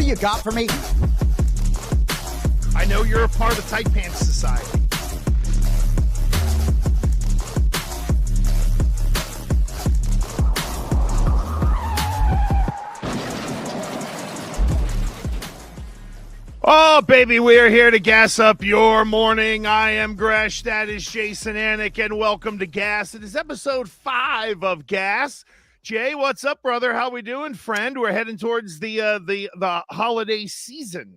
you got for me? I know you're a part of the Tight Pants Society. Oh, baby, we are here to gas up your morning. I am Gresh. That is Jason Anik, and welcome to Gas. It is episode 5 of Gas. Jay, what's up, brother? How we doing, friend? We're heading towards the holiday season.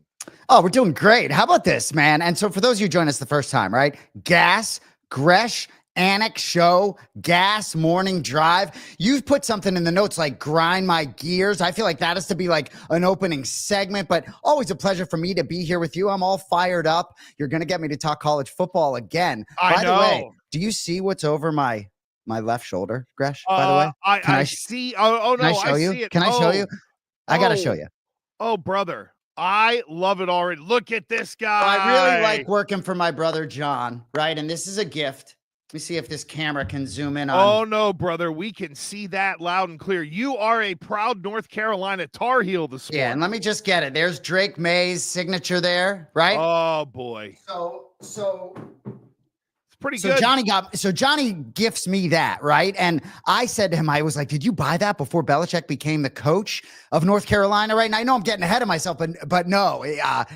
Oh, we're doing great. How about this, man? And so for those of you who join us the first time, right? Gas, Gresh, Anik show, Gas, morning drive. You've put something in the notes like grind my gears. I feel like that is to be like an opening segment, but always a pleasure for me to be here with you. I'm all fired up. You're going to get me to talk college football again. By the way, do you see what's over my left shoulder, Gresh, by the way? I see. Oh, no, I see it. Can I show you? I got to show you. Oh, brother. I love it already. Look at this guy. I really like working for my brother, John, right? And this is a gift. Let me see if this camera can zoom in on. Oh, no, brother. We can see that loud and clear. You are a proud North Carolina Tar Heel this morning. Yeah, and let me just get it. There's Drake May's signature there, right? Oh, boy. So pretty good. Johnny gifts me that, right? And I said to him, I was like, did you buy that before Belichick became the coach of North Carolina, right? And I know I'm getting ahead of myself, but no,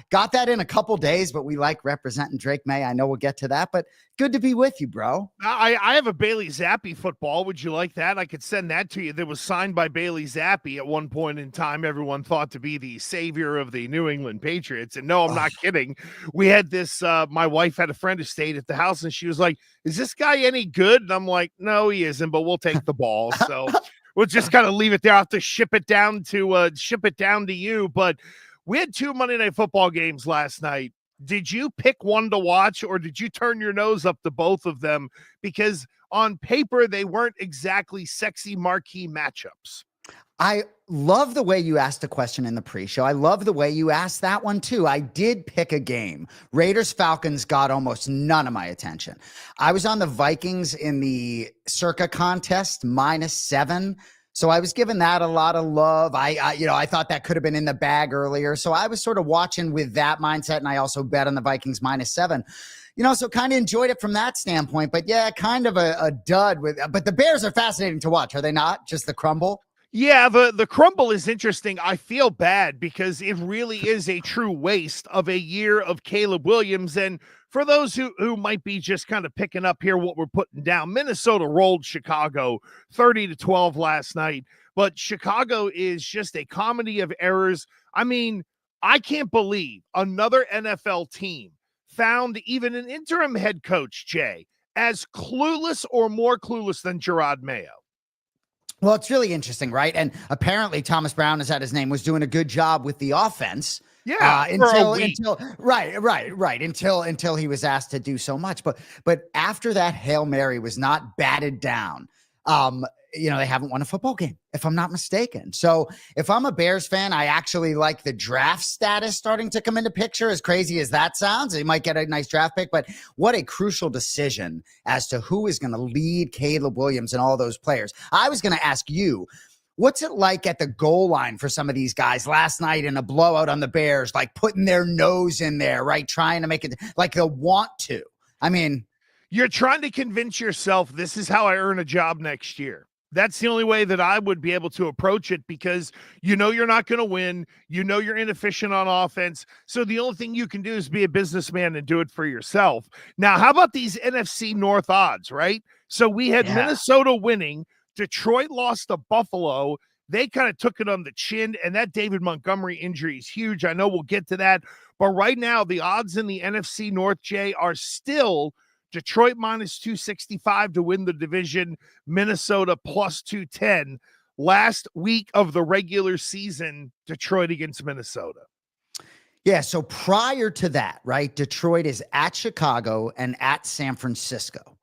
got that in a couple days, but we like representing Drake May. I know we'll get to that, but good to be with you, bro. I have a Bailey Zappi football. Would you like that? I could send that to you. That was signed by Bailey Zappi at one point in time. Everyone thought to be the savior of the New England Patriots. And no, I'm not kidding. We had this, my wife had a friend who stayed at the house and she was like, is this guy any good? And I'm like, no, he isn't, but we'll take the ball. So we'll just kind of leave it there. I'll have to ship it down to you. But we had 2 Monday Night Football games last night. Did you pick one to watch, or did you turn your nose up to both of them? Because on paper, they weren't exactly sexy marquee matchups. I love the way you asked the question in the pre-show. I love the way you asked that one too. I did pick a game. Raiders-Falcons got almost none of my attention. I was on the Vikings in the Circa contest, -7. So I was giving that a lot of love. I thought that could have been in the bag earlier. So I was sort of watching with that mindset, and I also bet on the Vikings -7. So kind of enjoyed it from that standpoint. But yeah, kind of a dud but the Bears are fascinating to watch, are they not? Just the crumble. Yeah, the crumble is interesting. I feel bad because it really is a true waste of a year of Caleb Williams. And for those who might be just kind of picking up here what we're putting down, Minnesota rolled Chicago 30-12 last night. But Chicago is just a comedy of errors. I mean, I can't believe another NFL team found even an interim head coach, Jay, as clueless or more clueless than Gerard Mayo. Well, it's really interesting, right? And apparently Thomas Brown, is that his name, was doing a good job with the offense. Yeah, until he was asked to do so much. But after that Hail Mary was not batted down, they haven't won a football game, if I'm not mistaken. So if I'm a Bears fan, I actually like the draft status starting to come into picture, as crazy as that sounds. They might get a nice draft pick, but what a crucial decision as to who is going to lead Caleb Williams and all those players. I was going to ask you, what's it like at the goal line for some of these guys last night in a blowout on the Bears, like putting their nose in there, right? Trying to make it like they'll want to. I mean, you're trying to convince yourself this is how I earn a job next year. That's the only way that I would be able to approach it, because you're not going to win. You're inefficient on offense. So the only thing you can do is be a businessman and do it for yourself. Now, how about these NFC North odds, right? So we had Minnesota winning. Detroit lost to Buffalo. They kind of took it on the chin, and that David Montgomery injury is huge. I know we'll get to that. But right now, the odds in the NFC North, Jay, are still Detroit -265 to win the division, Minnesota +210. Last week of the regular season, Detroit against Minnesota. Yeah, so prior to that, right, Detroit is at Chicago and at San Francisco.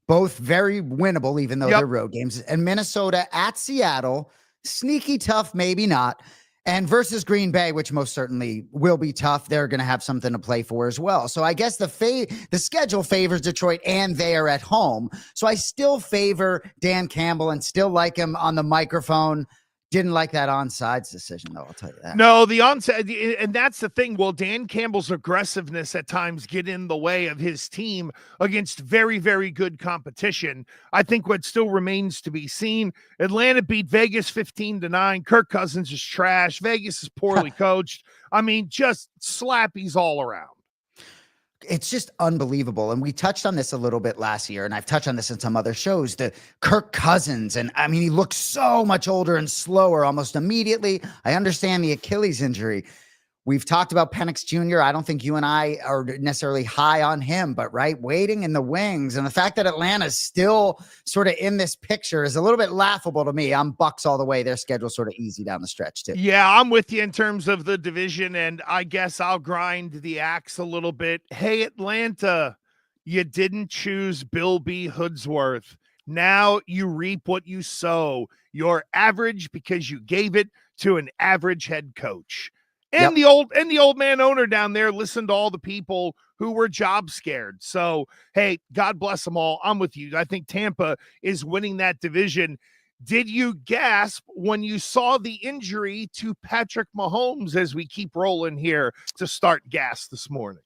Both very winnable, even though they're road games. And Minnesota at Seattle, sneaky tough, maybe not. And versus Green Bay, which most certainly will be tough. They're going to have something to play for as well. So I guess the schedule favors Detroit, and they are at home. So I still favor Dan Campbell and still like him on the microphone. Didn't like that onside decision, though. I'll tell you that. No, the onside, and that's the thing. Will Dan Campbell's aggressiveness at times get in the way of his team against very, very good competition? I think what still remains to be seen. Atlanta beat Vegas 15-9. Kirk Cousins is trash. Vegas is poorly coached. I mean, just slappies all around. It's just unbelievable. And we touched on this a little bit last year, and I've touched on this in some other shows, the Kirk Cousins. And I mean, he looks so much older and slower almost immediately. I understand the Achilles injury. We've talked about Penix Jr. I don't think you and I are necessarily high on him, but right, waiting in the wings. And the fact that Atlanta's still sort of in this picture is a little bit laughable to me. I'm Bucks all the way. Their schedule's sort of easy down the stretch too. Yeah, I'm with you in terms of the division, and I guess I'll grind the axe a little bit. Hey, Atlanta, you didn't choose Bill B. Hoodsworth. Now you reap what you sow. You're average because you gave it to an average head coach. And the old man owner down there listened to all the people who were job scared. So, hey, God bless them all. I'm with you. I think Tampa is winning that division. Did you gasp when you saw the injury to Patrick Mahomes as we keep rolling here to start gas this morning?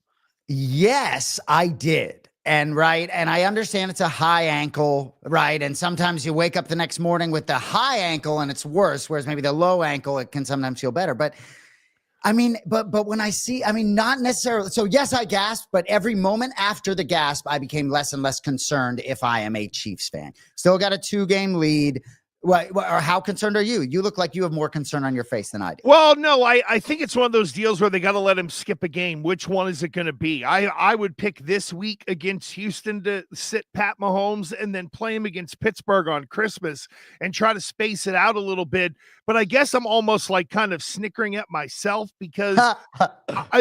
Yes, I did. And I understand it's a high ankle, right? And sometimes you wake up the next morning with the high ankle and it's worse, whereas maybe the low ankle, it can sometimes feel better. But I mean, but when I see, I mean, not necessarily. So yes, I gasped, but every moment after the gasp, I became less and less concerned if I am a Chiefs fan. Still got a 2-game lead. What, or how concerned are you? You look like you have more concern on your face than I do. Well, no, I think it's one of those deals where they got to let him skip a game. Which one is it going to be? I would pick this week against Houston to sit Pat Mahomes and then play him against Pittsburgh on Christmas and try to space it out a little bit. But I guess I'm almost like kind of snickering at myself because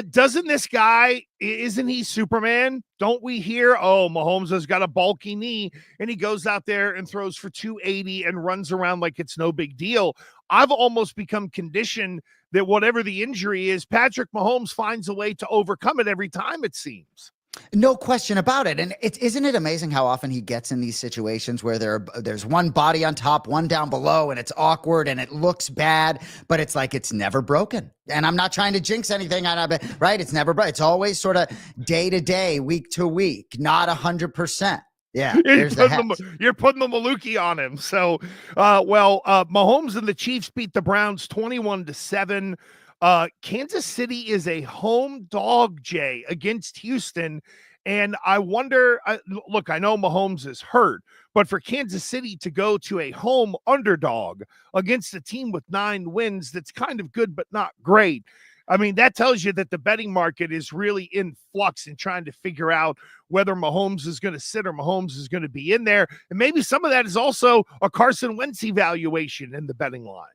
doesn't this guy, isn't he Superman? Don't we hear, oh, Mahomes has got a bulky knee and he goes out there and throws for 280 and runs around like it's no big deal. I've almost become conditioned that whatever the injury is, Patrick Mahomes finds a way to overcome it every time, it seems. No question about it. And isn't it amazing how often he gets in these situations where there's one body on top, one down below, and it's awkward and it looks bad, but it's like it's never broken. And I'm not trying to jinx anything, right? It's never broken. It's always sort of day to day, week to week, not 100%. Yeah, you're putting the Maluki on him. So, Mahomes and the Chiefs beat the Browns 21-7. Kansas City is a home dog, Jay, against Houston. And I wonder, look, I know Mahomes is hurt, but for Kansas City to go to a home underdog against a team with 9 wins, that's kind of good, but not great. I mean, that tells you that the betting market is really in flux and trying to figure out whether Mahomes is going to sit or Mahomes is going to be in there. And maybe some of that is also a Carson Wentz evaluation in the betting line.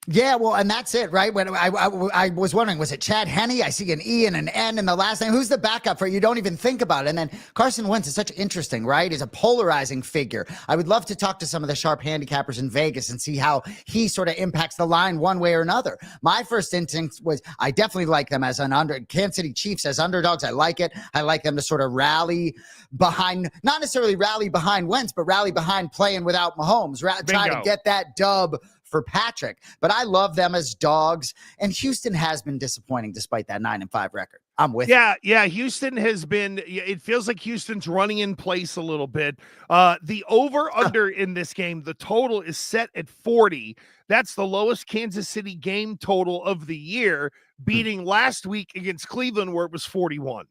Yeah, well, and that's it, right? When I was wondering, was it Chad Henne? I see an E and an N in the last name. Who's the backup for it? You don't even think about it. And then Carson Wentz is such interesting, right? He's a polarizing figure. I would love to talk to some of the sharp handicappers in Vegas and see how he sort of impacts the line one way or another. My first instinct was I definitely like them as an Kansas City Chiefs as underdogs. I like it. I like them to sort of rally behind, not necessarily rally behind Wentz, but rally behind playing without Mahomes, try to get that dub for Patrick. But I love them as dogs, and Houston has been disappointing despite that 9-5 record. I'm with you. Yeah, Houston has been, it feels like Houston's running in place a little bit. The over-under in this game, the total is set at 40. That's the lowest Kansas City game total of the year, beating last week against Cleveland where it was 41.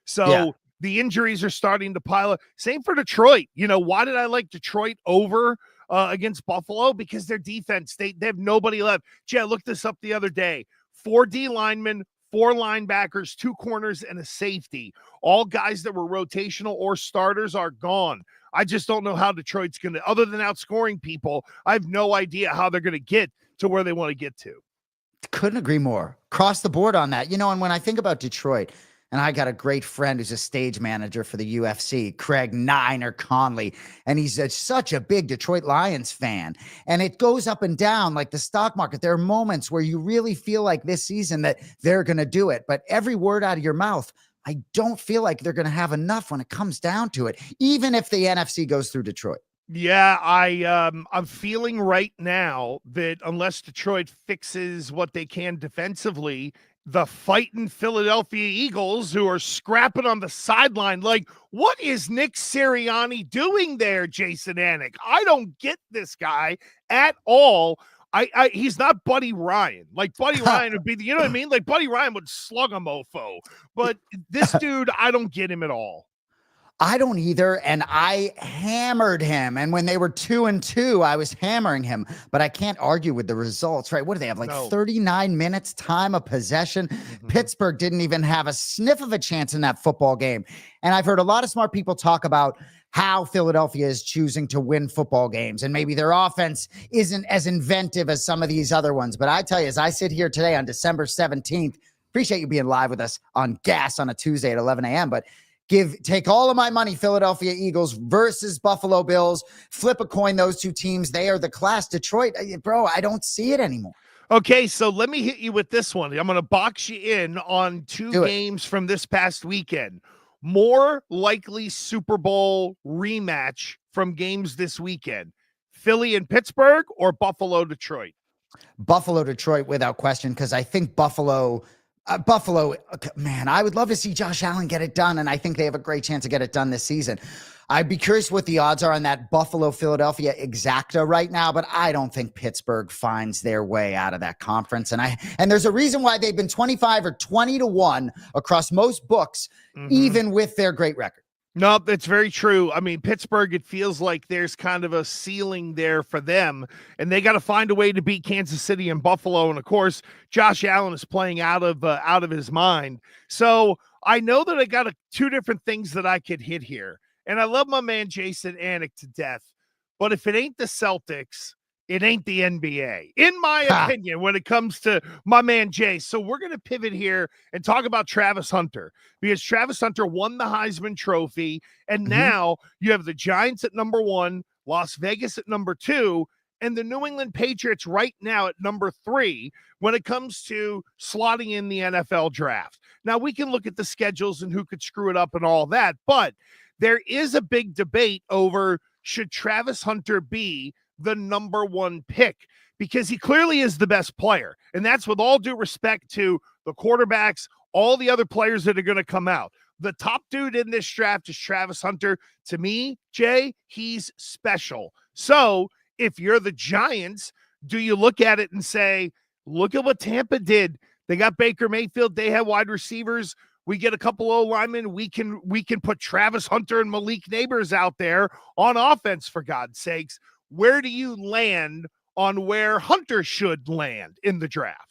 So the injuries are starting to pile up. Same for Detroit. You know, why did I like Detroit over against Buffalo? Because their defense, they have nobody left. Jay, I looked this up the other day. 4 D linemen, 4 linebackers, 2 corners, and a safety. All guys that were rotational or starters are gone. I just don't know how Detroit's going to, other than outscoring people, I have no idea how they're going to get to where they want to get to. Couldn't agree more. Cross the board on that. You know, and when I think about Detroit, and I got a great friend who's a stage manager for the UFC, Craig Niner Conley, and he's such a big Detroit Lions fan. And it goes up and down like the stock market. There are moments where you really feel like this season that they're going to do it. But every word out of your mouth, I don't feel like they're going to have enough when it comes down to it, even if the NFC goes through Detroit. Yeah, I'm feeling right now that unless Detroit fixes what they can defensively, the fighting Philadelphia Eagles, who are scrapping on the sideline, like, what is Nick Sirianni doing there, Jason Anik? I don't get this guy at all. He's not Buddy Ryan. Like, Buddy Ryan would be you know what I mean? Like, Buddy Ryan would slug a mofo, but this dude, I don't get him at all. I don't either. And I hammered him. And when they were 2-2, I was hammering him. But I can't argue with the results, right? What do they have? Like No. 39 minutes time of possession. Pittsburgh didn't even have a sniff of a chance in that football game. And I've heard a lot of smart people talk about how Philadelphia is choosing to win football games. And maybe their offense isn't as inventive as some of these other ones. But I tell you, as I sit here today on December 17th, appreciate you being live with us on Gas on a Tuesday at 11 a.m. But take all of my money, Philadelphia Eagles versus Buffalo Bills. Flip a coin, those two teams. They are the class. Detroit, bro, I don't see it anymore. Okay, so let me hit you with this one. I'm going to box you in on two games from this past weekend. More likely Super Bowl rematch from games this weekend. Philly and Pittsburgh or Buffalo, Detroit? Buffalo, Detroit, without question, because I think Buffalo, man, I would love to see Josh Allen get it done, and I think they have a great chance to get it done this season. I'd be curious what the odds are on that Buffalo-Philadelphia exacta right now, but I don't think Pittsburgh finds their way out of that conference. And there's a reason why they've been 25 or 20-1 across most books, even with their great record. No, that's very true. I mean, Pittsburgh, it feels like there's kind of a ceiling there for them, and they got to find a way to beat Kansas City and Buffalo. And of course, Josh Allen is playing out of his mind. So I know that I got two different things that I could hit here. And I love my man Jason Anik to death. But if it ain't the Celtics, it ain't the NBA, in my opinion, when it comes to my man Jay. So we're going to pivot here and talk about Travis Hunter, because Travis Hunter won the Heisman Trophy, and now you have the Giants at number 1, Las Vegas at number 2, and the New England Patriots right now at number 3 when it comes to slotting in the NFL draft. Now, we can look at the schedules and who could screw it up and all that, but there is a big debate over, should Travis Hunter be the number 1 pick, because he clearly is the best player. And that's with all due respect to the quarterbacks, all the other players that are going to come out. The top dude in this draft is Travis Hunter. To me, Jay, he's special. So if you're the Giants, do you look at it and say, look at what Tampa did? They got Baker Mayfield. They have wide receivers. We get a couple of linemen. We can put Travis Hunter and Malik Neighbors out there on offense, for God's sakes. Where do you land on where Hunter should land in the draft?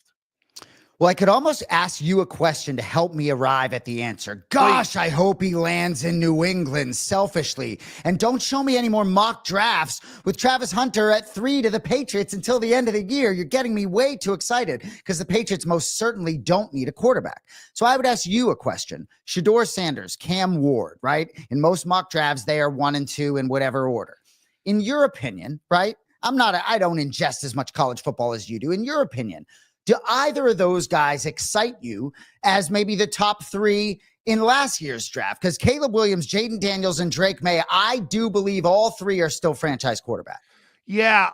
Well, I could almost ask you a question to help me arrive at the answer. Gosh, I hope he lands in New England selfishly. And don't show me any more mock drafts with Travis Hunter at 3 to the Patriots until the end of the year. You're getting me way too excited, because the Patriots most certainly don't need a quarterback. So I would ask you a question. Shedeur Sanders, Cam Ward, right? In most mock drafts, they are 1 and 2 in whatever order. In your opinion, right? I don't ingest as much college football as you do. In your opinion, do either of those guys excite you as maybe the top 3 in last year's draft? Because Caleb Williams, Jaden Daniels, and Drake May, I do believe all 3 are still franchise quarterback. Yeah,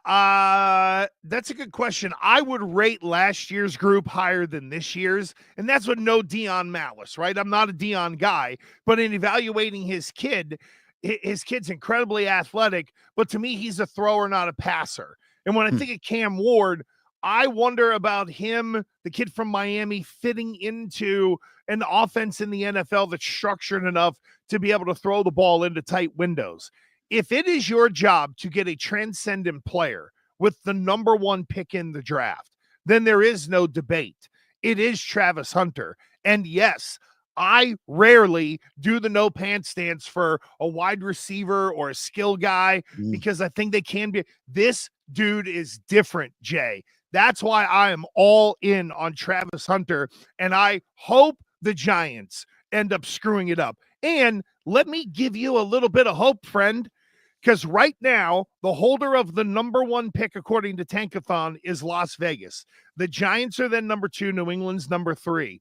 that's a good question. I would rate last year's group higher than this year's, and that's with no Dion malice, right? I'm not a Dion guy, but in evaluating his kid's incredibly athletic, but to me, he's a thrower, not a passer. And when I think of Cam Ward, I wonder about him, the kid from Miami, fitting into an offense in the NFL that's structured enough to be able to throw the ball into tight windows. If it is your job to get a transcendent player with the number 1 pick in the draft, then there is no debate. It is Travis Hunter. And yes, I rarely do the no pants stance for a wide receiver or a skill guy, because I think they can be. This dude is different, Jay. That's why I am all in on Travis Hunter, and I hope the Giants end up screwing it up. And let me give you a little bit of hope, friend, because right now, the holder of the number 1 pick, according to Tankathon, is Las Vegas. The Giants are then number 2. New England's number 3.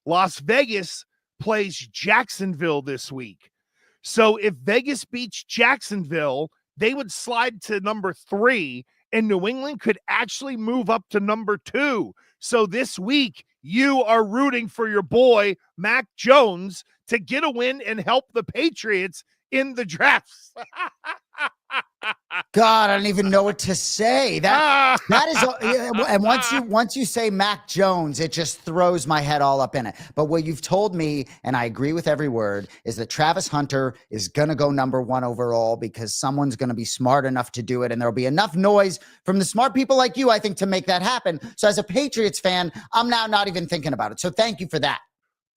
Las Vegas plays Jacksonville this week. So if Vegas beats Jacksonville, they would slide to number 3, and New England could actually move up to number 2. So this week, you are rooting for your boy, Mac Jones, to get a win and help the Patriots in the drafts. God, I don't even know what to say. That is, and once you say Mac Jones, it just throws my head all up in it. But what you've told me, and I agree with every word, is that Travis Hunter is gonna go number 1 overall because someone's gonna be smart enough to do it, and there'll be enough noise from the smart people like you, I think, to make that happen. So as a Patriots fan, I'm now not even thinking about it. So thank you for that.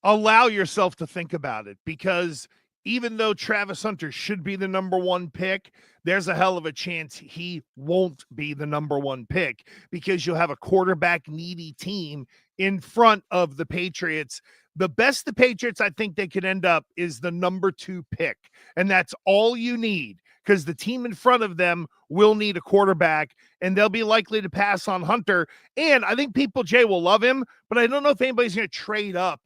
Allow yourself to think about it, because even though Travis Hunter should be the number 1 pick, there's a hell of a chance he won't be the number 1 pick, because you'll have a quarterback needy team in front of the Patriots. The best the Patriots, I think they could end up, is the number 2 pick. And that's all you need, because the team in front of them will need a quarterback, and they'll be likely to pass on Hunter. And I think people, Jay, will love him, but I don't know if anybody's going to trade up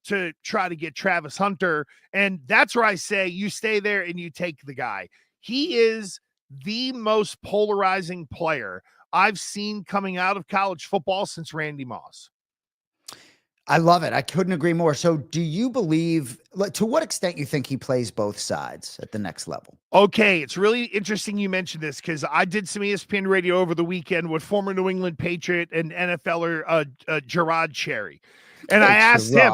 to try to get Travis Hunter. And that's where I say you stay there and you take the guy. He is the most polarizing player I've seen coming out of college football since Randy Moss. I love it. I couldn't agree more. So do you believe, to what extent you think he plays both sides at the next level? Okay, it's really interesting you mentioned this, because I did some ESPN radio over the weekend with former New England Patriot and NFLer Gerard Cherry. And I asked him,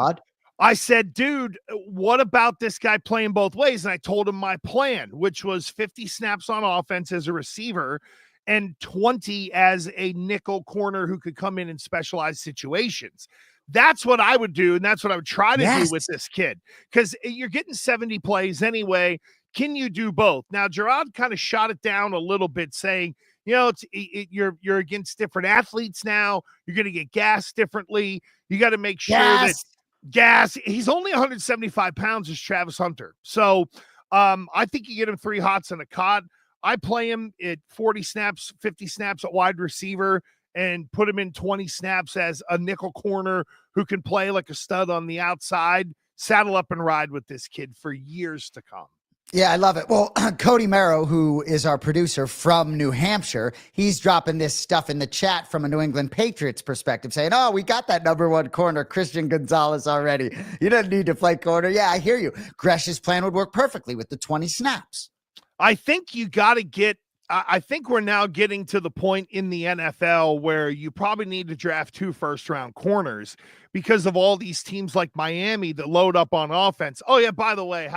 I said, dude, what about this guy playing both ways? And I told him my plan, which was 50 snaps on offense as a receiver and 20 as a nickel corner who could come in specialized situations. That's what I would do, and that's what I would try to do with this kid, because you're getting 70 plays anyway. Can you do both? Now, Gerard kind of shot it down a little bit, saying, you're against different athletes now. You're going to get gassed differently. You got to make sure that he's only 175 pounds as Travis Hunter. So I think you get him 3 hots and a cot. I play him at 40 snaps, 50 snaps at wide receiver, and put him in 20 snaps as a nickel corner who can play like a stud on the outside. Saddle up and ride with this kid for years to come. Yeah, I love it. Well, Cody Merrow, who is our producer from New Hampshire, he's dropping this stuff in the chat from a New England Patriots perspective, saying, oh, we got that number 1 corner, Christian Gonzalez, already. You don't need to play corner. Yeah, I hear you. Gresh's plan would work perfectly with the 20 snaps. I think you got to get, I think we're now getting to the point in the NFL where you probably need to draft 2 first-round corners because of all these teams like Miami that load up on offense. Oh, yeah, by the way,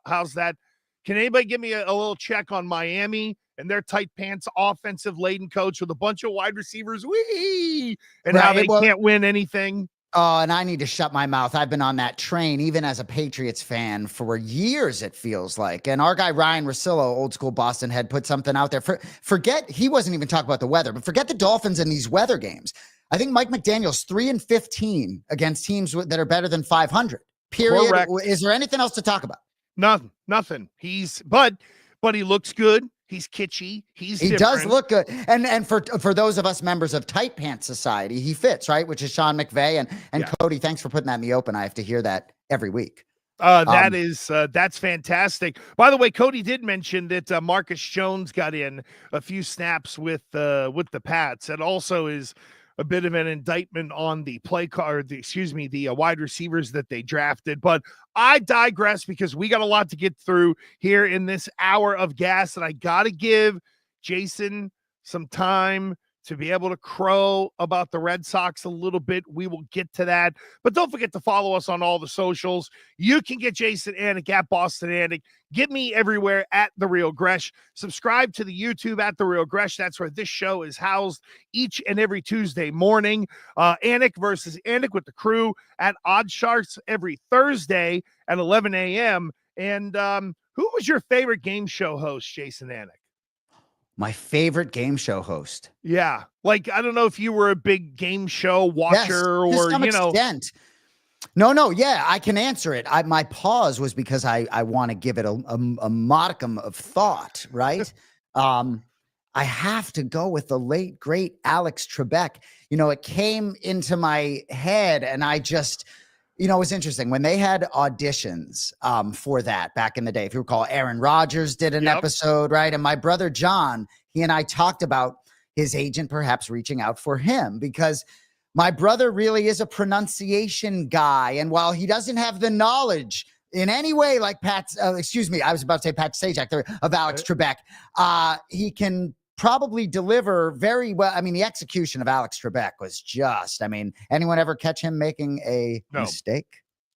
how's that? Can anybody give me a little check on Miami and their tight pants offensive-laden coach with a bunch of wide receivers? Whee! And how they can't win anything. Oh, and I need to shut my mouth. I've been on that train, even as a Patriots fan, for years, it feels like. And our guy, Ryan Russillo, old school Boston head, put something out there. Forget, he wasn't even talking about the weather, but forget the Dolphins in these weather games. I think Mike McDaniel's 3-15 against teams that are better than 500. Period. Correct. Is there anything else to talk about? Nothing. But he looks good. He's kitschy. He does look good. And for those of us members of Tight Pants Society, he fits, right? Which is Sean McVay and Cody. Thanks for putting that in the open. I have to hear that every week. That's fantastic. By the way, Cody did mention that Marcus Jones got in a few snaps with the Pats. That also is a bit of an indictment on the the wide receivers that they drafted. But I digress, because we got a lot to get through here in this hour of gas, and I got to give Jason some time to be able to crow about the Red Sox a little bit. We will get to that. But don't forget to follow us on all the socials. You can get Jason Anik at Boston Anik. Get me everywhere at The Real Gresh. Subscribe to the YouTube at The Real Gresh. That's where this show is housed each and every Tuesday morning. Anik versus Anik with the crew at Odd Sharks every Thursday at 11 a.m. And who was your favorite game show host, Jason Anik? My favorite game show host. Yeah. Like, I don't know if you were a big game show watcher or, to some extent. No. Yeah, I can answer it. My pause was because I want to give it a modicum of thought, right? I have to go with the late, great Alex Trebek. It came into my head and I just, You know, it's interesting when they had auditions for that back in the day. If you recall, Aaron Rodgers did an episode, right? And my brother John, he and I talked about his agent perhaps reaching out for him because my brother really is a pronunciation guy. And while he doesn't have the knowledge in any way like I was about to say Pat Sajak of Alex Trebek, he can probably deliver very well. I mean, the execution of Alex Trebek was just, I mean, anyone ever catch him making a mistake?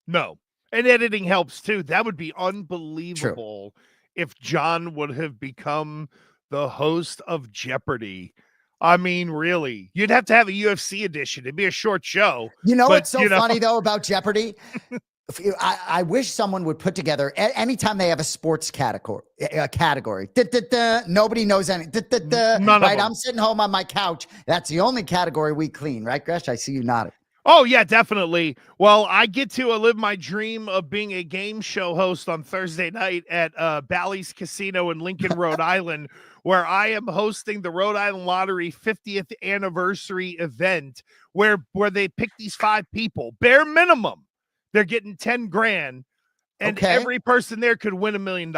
No. And editing helps too. That would be unbelievable if John would have become the host of Jeopardy. I mean, really, you'd have to have a UFC edition. It'd be a short show. You know what's so funny though about Jeopardy? I wish someone would put together anytime they have a sports category. Nobody knows any. Right? I'm sitting home on my couch. That's the only category we clean, right, Gresh? I see you nodding. Oh, yeah, definitely. Well, I get to live my dream of being a game show host on Thursday night at Bally's Casino in Lincoln, Rhode Island, where I am hosting the Rhode Island Lottery 50th anniversary event where they pick these 5 people. Bare minimum, they're getting 10 grand, and every person there could win $1 million.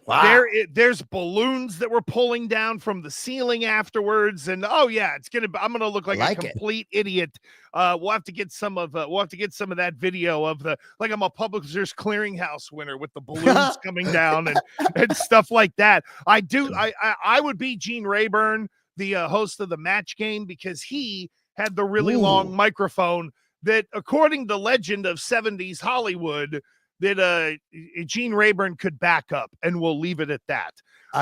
Wow. There's balloons that we're pulling down from the ceiling afterwards, and I'm gonna look like a complete idiot. We'll have to get some of that video of I'm a Publishers Clearinghouse winner with the balloons coming down and stuff like that. I would be Gene Rayburn, the host of the Match Game, because he had the really long microphone that, according to legend of 70s Hollywood, that Gene Rayburn could back up, and we'll leave it at that.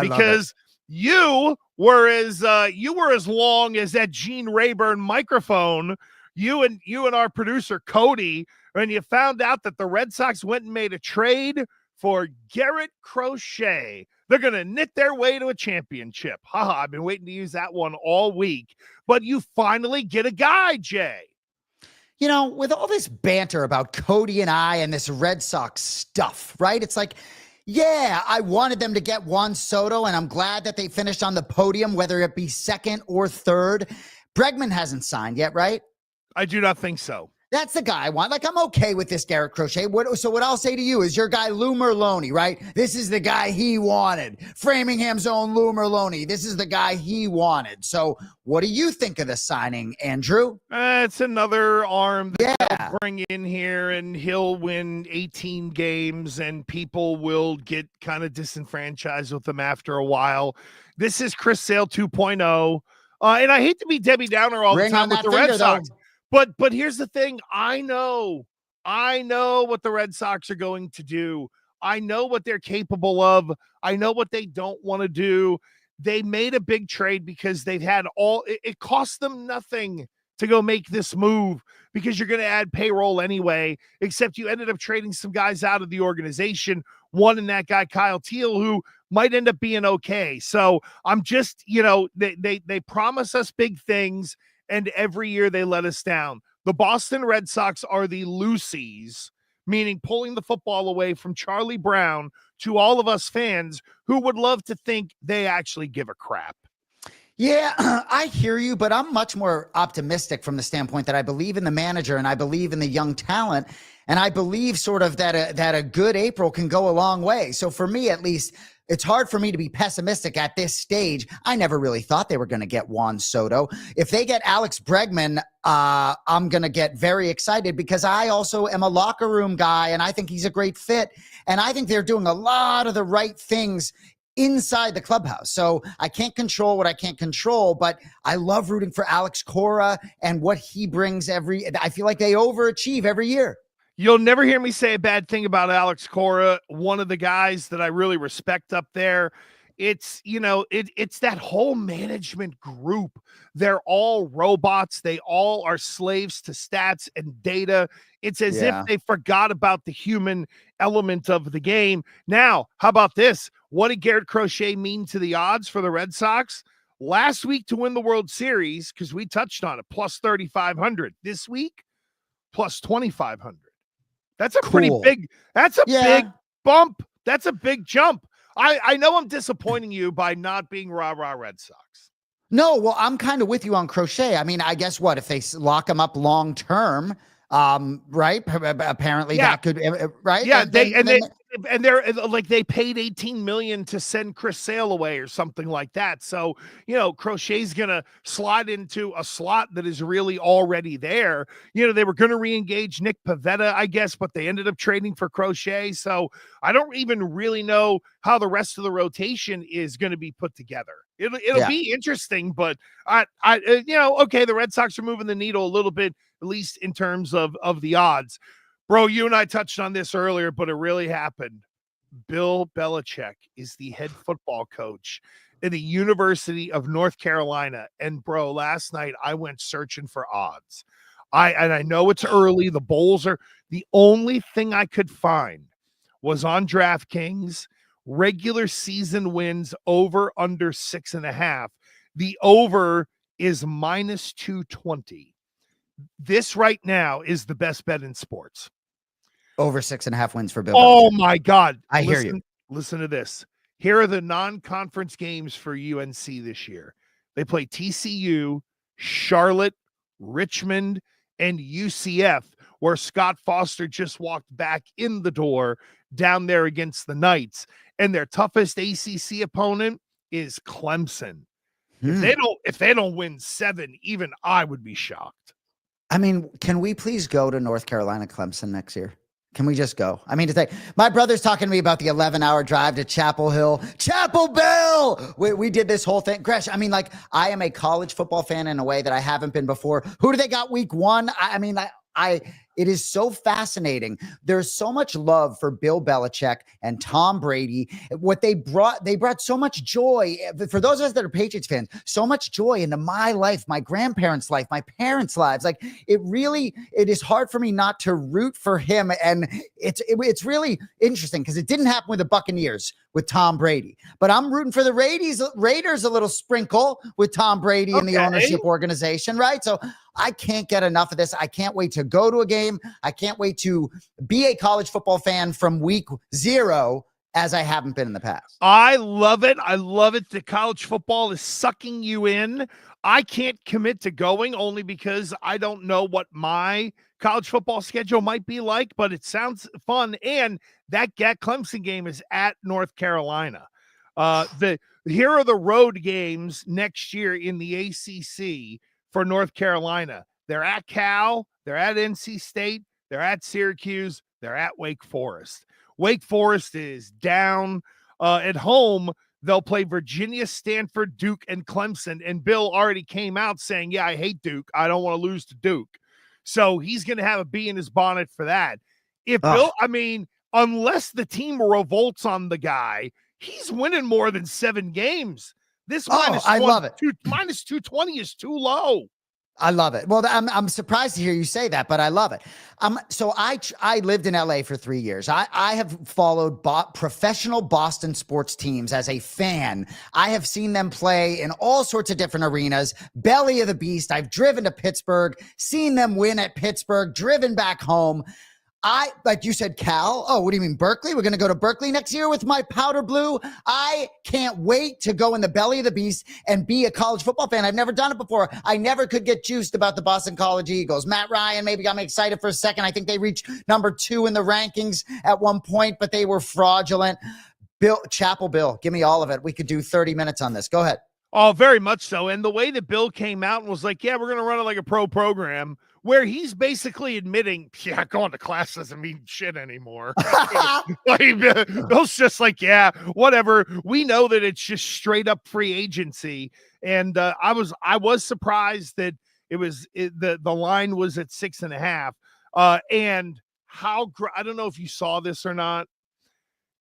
Because you were as long as that Gene Rayburn microphone. You and our producer Cody, when you found out that the Red Sox went and made a trade for Garrett Crochet. They're going to knit their way to a championship. I've been waiting to use that one all week. But you finally get a guy, Jay. You know, with all this banter about Cody and I and this Red Sox stuff, right? It's like, yeah, I wanted them to get Juan Soto, and I'm glad that they finished on the podium, whether it be second or third. Bregman hasn't signed yet, right? I do not think so. That's the guy I want. Like, I'm okay with this Garrett Crochet. So what I'll say to you is your guy Lou Merlone, right? This is the guy he wanted. Framingham's own Lou Merlone. This is the guy he wanted. So what do you think of the signing, Andrew? It's another arm that they'll bring in here, and he'll win 18 games, and people will get kind of disenfranchised with him after a while. This is Chris Sale 2.0. And I hate to be Debbie Downer all the time with the Red Sox. But here's the thing. I know what the Red Sox are going to do. I know what they're capable of. I know what they don't want to do. They made a big trade because they've had it cost them nothing to go make this move, because you're going to add payroll anyway, except you ended up trading some guys out of the organization. One in that guy, Kyle Teal, who might end up being okay. So I'm just, they promise us big things, and every year they let us down. The Boston Red Sox are the Lucy's, meaning pulling the football away from Charlie Brown to all of us fans who would love to think they actually give a crap. Yeah, I hear you, but I'm much more optimistic from the standpoint that I believe in the manager and I believe in the young talent. And I believe sort of that a good April can go a long way. So for me, at least, it's hard for me to be pessimistic at this stage. I never really thought they were going to get Juan Soto. If they get Alex Bregman, I'm going to get very excited, because I also am a locker room guy and I think he's a great fit. And I think they're doing a lot of the right things inside the clubhouse. So I can't control what I can't control, but I love rooting for Alex Cora and what he brings I feel like they overachieve every year. You'll never hear me say a bad thing about Alex Cora, one of the guys that I really respect up there. It's, it's that whole management group. They're all robots. They all are slaves to stats and data. It's as if they forgot about the human element of the game. Now, how about this? What did Garrett Crochet mean to the odds for the Red Sox? Last week to win the World Series, because we touched on it, plus 3,500. This week, plus 2,500. That's a pretty big, big bump. That's a big jump. I know I'm disappointing you by not being rah-rah Red Sox. No, well, I'm kind of with you on Crochet. I mean, I guess if they lock him up long term, Right? Apparently Yeah. that could, right? Yeah, Then they're like they paid 18 million to send Chris Sale away or something like that. So, Crochet's gonna slide into a slot that is really already there. They were gonna re-engage Nick Pavetta, I guess, but they ended up trading for Crochet. So I don't even really know how the rest of the rotation is gonna be put together. It'll yeah. be interesting, but okay, the Red Sox are moving the needle a little bit, at least in terms of the odds. Bro, you and I touched on this earlier, but it really happened. Bill Belichick is the head football coach in the University of North Carolina. And bro, last night I went searching for odds. I know it's early. The bowls are the only thing I could find was on DraftKings, regular season wins over under 6.5. The over is minus 220. This right now is the best bet in sports. Over 6.5 wins for Bill Oh Belichick. my God. I hear you. Listen to this. Here are the non-conference games for UNC this year. They play TCU, Charlotte, Richmond, and UCF, where Scott Foster just walked back in the door down there against the Knights. And their toughest ACC opponent is Clemson. If they don't win 7, even I would be shocked. I mean, can we please go to North Carolina Clemson next year? Can we just go? I mean, my brother's talking to me about the 11-hour drive to Chapel Hill. Chapel Bill! We did this whole thing. Gresh, I mean, like, I am a college football fan in a way that I haven't been before. Who do they got week 1? It is so fascinating. There's so much love for Bill Belichick and Tom Brady. What they brought so much joy for those of us that are Patriots fans, so much joy into my life, my grandparents' life, my parents' lives. Like it is hard for me not to root for him. And it's really interesting because it didn't happen with the Buccaneers with Tom Brady, but I'm rooting for the Raiders a little sprinkle with Tom Brady and the ownership organization. Right. So I can't get enough of this. I can't wait to go to a game. I can't wait to be a college football fan from week 0 as I haven't been in the past. I love it. I love it. The college football is sucking you in. I can't commit to going only because I don't know what my college football schedule might be like, but it sounds fun. And that Clemson game is at North Carolina. Here are the road games next year in the ACC for North Carolina. They're at Cal, they're at NC State, they're at Syracuse, they're at Wake Forest. Wake Forest is down. At home, they'll play Virginia, Stanford, Duke, and Clemson. And Bill already came out saying, yeah, I hate Duke. I don't want to lose to Duke. So he's going to have a bee in his bonnet for that. Unless the team revolts on the guy, he's winning more than 7 games. This I love it. Minus 220 is too low. I love it. Well, I'm surprised to hear you say that, but I love it. So I lived in LA for 3 years. I have followed professional Boston sports teams as a fan. I have seen them play in all sorts of different arenas. Belly of the beast. I've driven to Pittsburgh, seen them win at Pittsburgh, driven back home. Like you said, Cal. Oh, what do you mean, Berkeley? We're going to go to Berkeley next year with my powder blue. I can't wait to go in the belly of the beast and be a college football fan. I've never done it before. I never could get juiced about the Boston College Eagles. Matt Ryan maybe got me excited for a second. I think they reached number 2 in the rankings at one point, but they were fraudulent. Chapel Bill, give me all of it. We could do 30 minutes on this. Go ahead. Oh, very much so. And the way that Bill came out and was like, yeah, we're going to run it like a pro program, where he's basically admitting, yeah, going to class doesn't mean shit anymore. Bill's just like, yeah, whatever. We know that it's just straight up free agency. And I was surprised that the line was at 6.5. And I don't know if you saw this or not.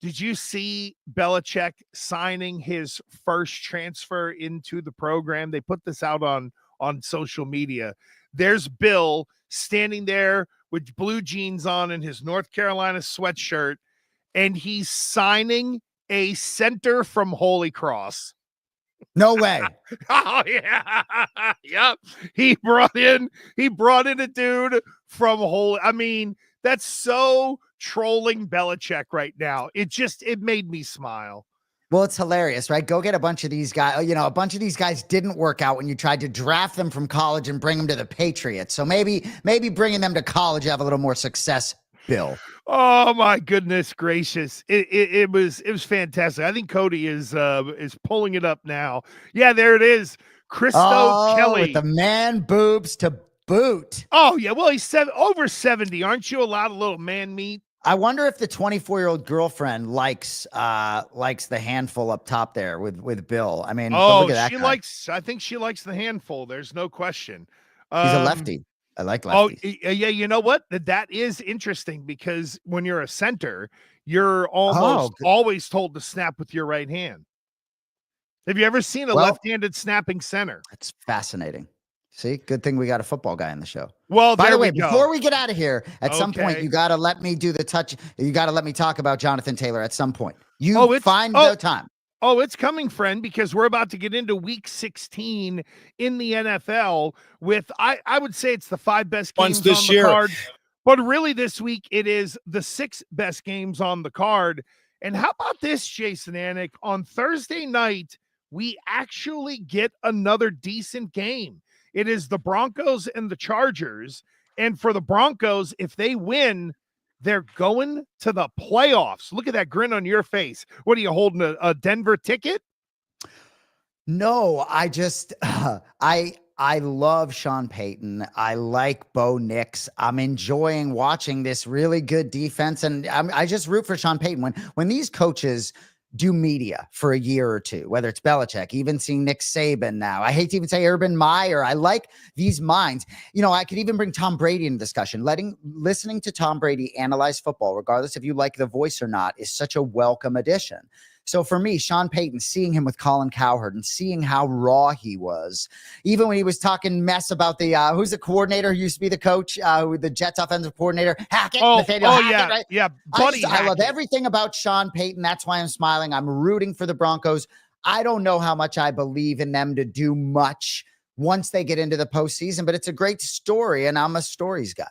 Did you see Belichick signing his first transfer into the program? They put this out on social media. There's Bill standing there with blue jeans on and his North Carolina sweatshirt, and he's signing a center from Holy Cross. No way. Oh yeah. Yep. He brought in a dude from Holy. I mean, that's so trolling Belichick right now. It made me smile. Well, it's hilarious, right? Go get a bunch of these guys. A bunch of these guys didn't work out when you tried to draft them from college and bring them to the Patriots. So maybe bringing them to college have a little more success, Bill. Oh my goodness gracious. It was fantastic. I think Cody is pulling it up now. Yeah, there it is. Christo Kelly with the man boobs to boot. Oh yeah. Well, he's over 70. Aren't you allowed a little man meat? I wonder if the 24-year-old girlfriend likes the handful up top there with Bill. I mean, look at that guy. I think she likes the handful. There's no question. He's a lefty. I like lefties. Oh, yeah. You know what? That is interesting because when you're a center, you're almost always told to snap with your right hand. Have you ever seen a left-handed snapping center? That's fascinating. See, good thing we got a football guy in the show. Well, by the way, before we get out of here, at some point, you got to let me do the touch. You got to let me talk about Jonathan Taylor at some point. Find the time. Oh, it's coming, friend, because we're about to get into week 16 in the NFL with, I would say it's the 5 best games on the card. But really this week, it is the 6 best games on the card. And how about this, Jason Anik? On Thursday night, we actually get another decent game. It is the Broncos and the Chargers. And for the Broncos, if they win, they're going to the playoffs. Look at that grin on your face. What are you holding, a Denver ticket? No, I just I love Sean Payton. I like Bo Nix. I'm enjoying watching this really good defense, and I just root for Sean Payton. When these coaches do media for a year or two, whether it's Belichick, even seeing Nick Saban now. I hate to even say Urban Meyer. I like these minds. I could even bring Tom Brady into discussion. Listening to Tom Brady analyze football, regardless if you like the voice or not, is such a welcome addition. So for me, Sean Payton, seeing him with Colin Cowherd and seeing how raw he was, even when he was talking mess about the who's the coordinator who used to be the coach, the Jets offensive coordinator, Hackett. Nathaniel Hackett, yeah, right? Yeah, buddy. I love everything about Sean Payton. That's why I'm smiling. I'm rooting for the Broncos. I don't know how much I believe in them to do much once they get into the postseason, but it's a great story, and I'm a stories guy.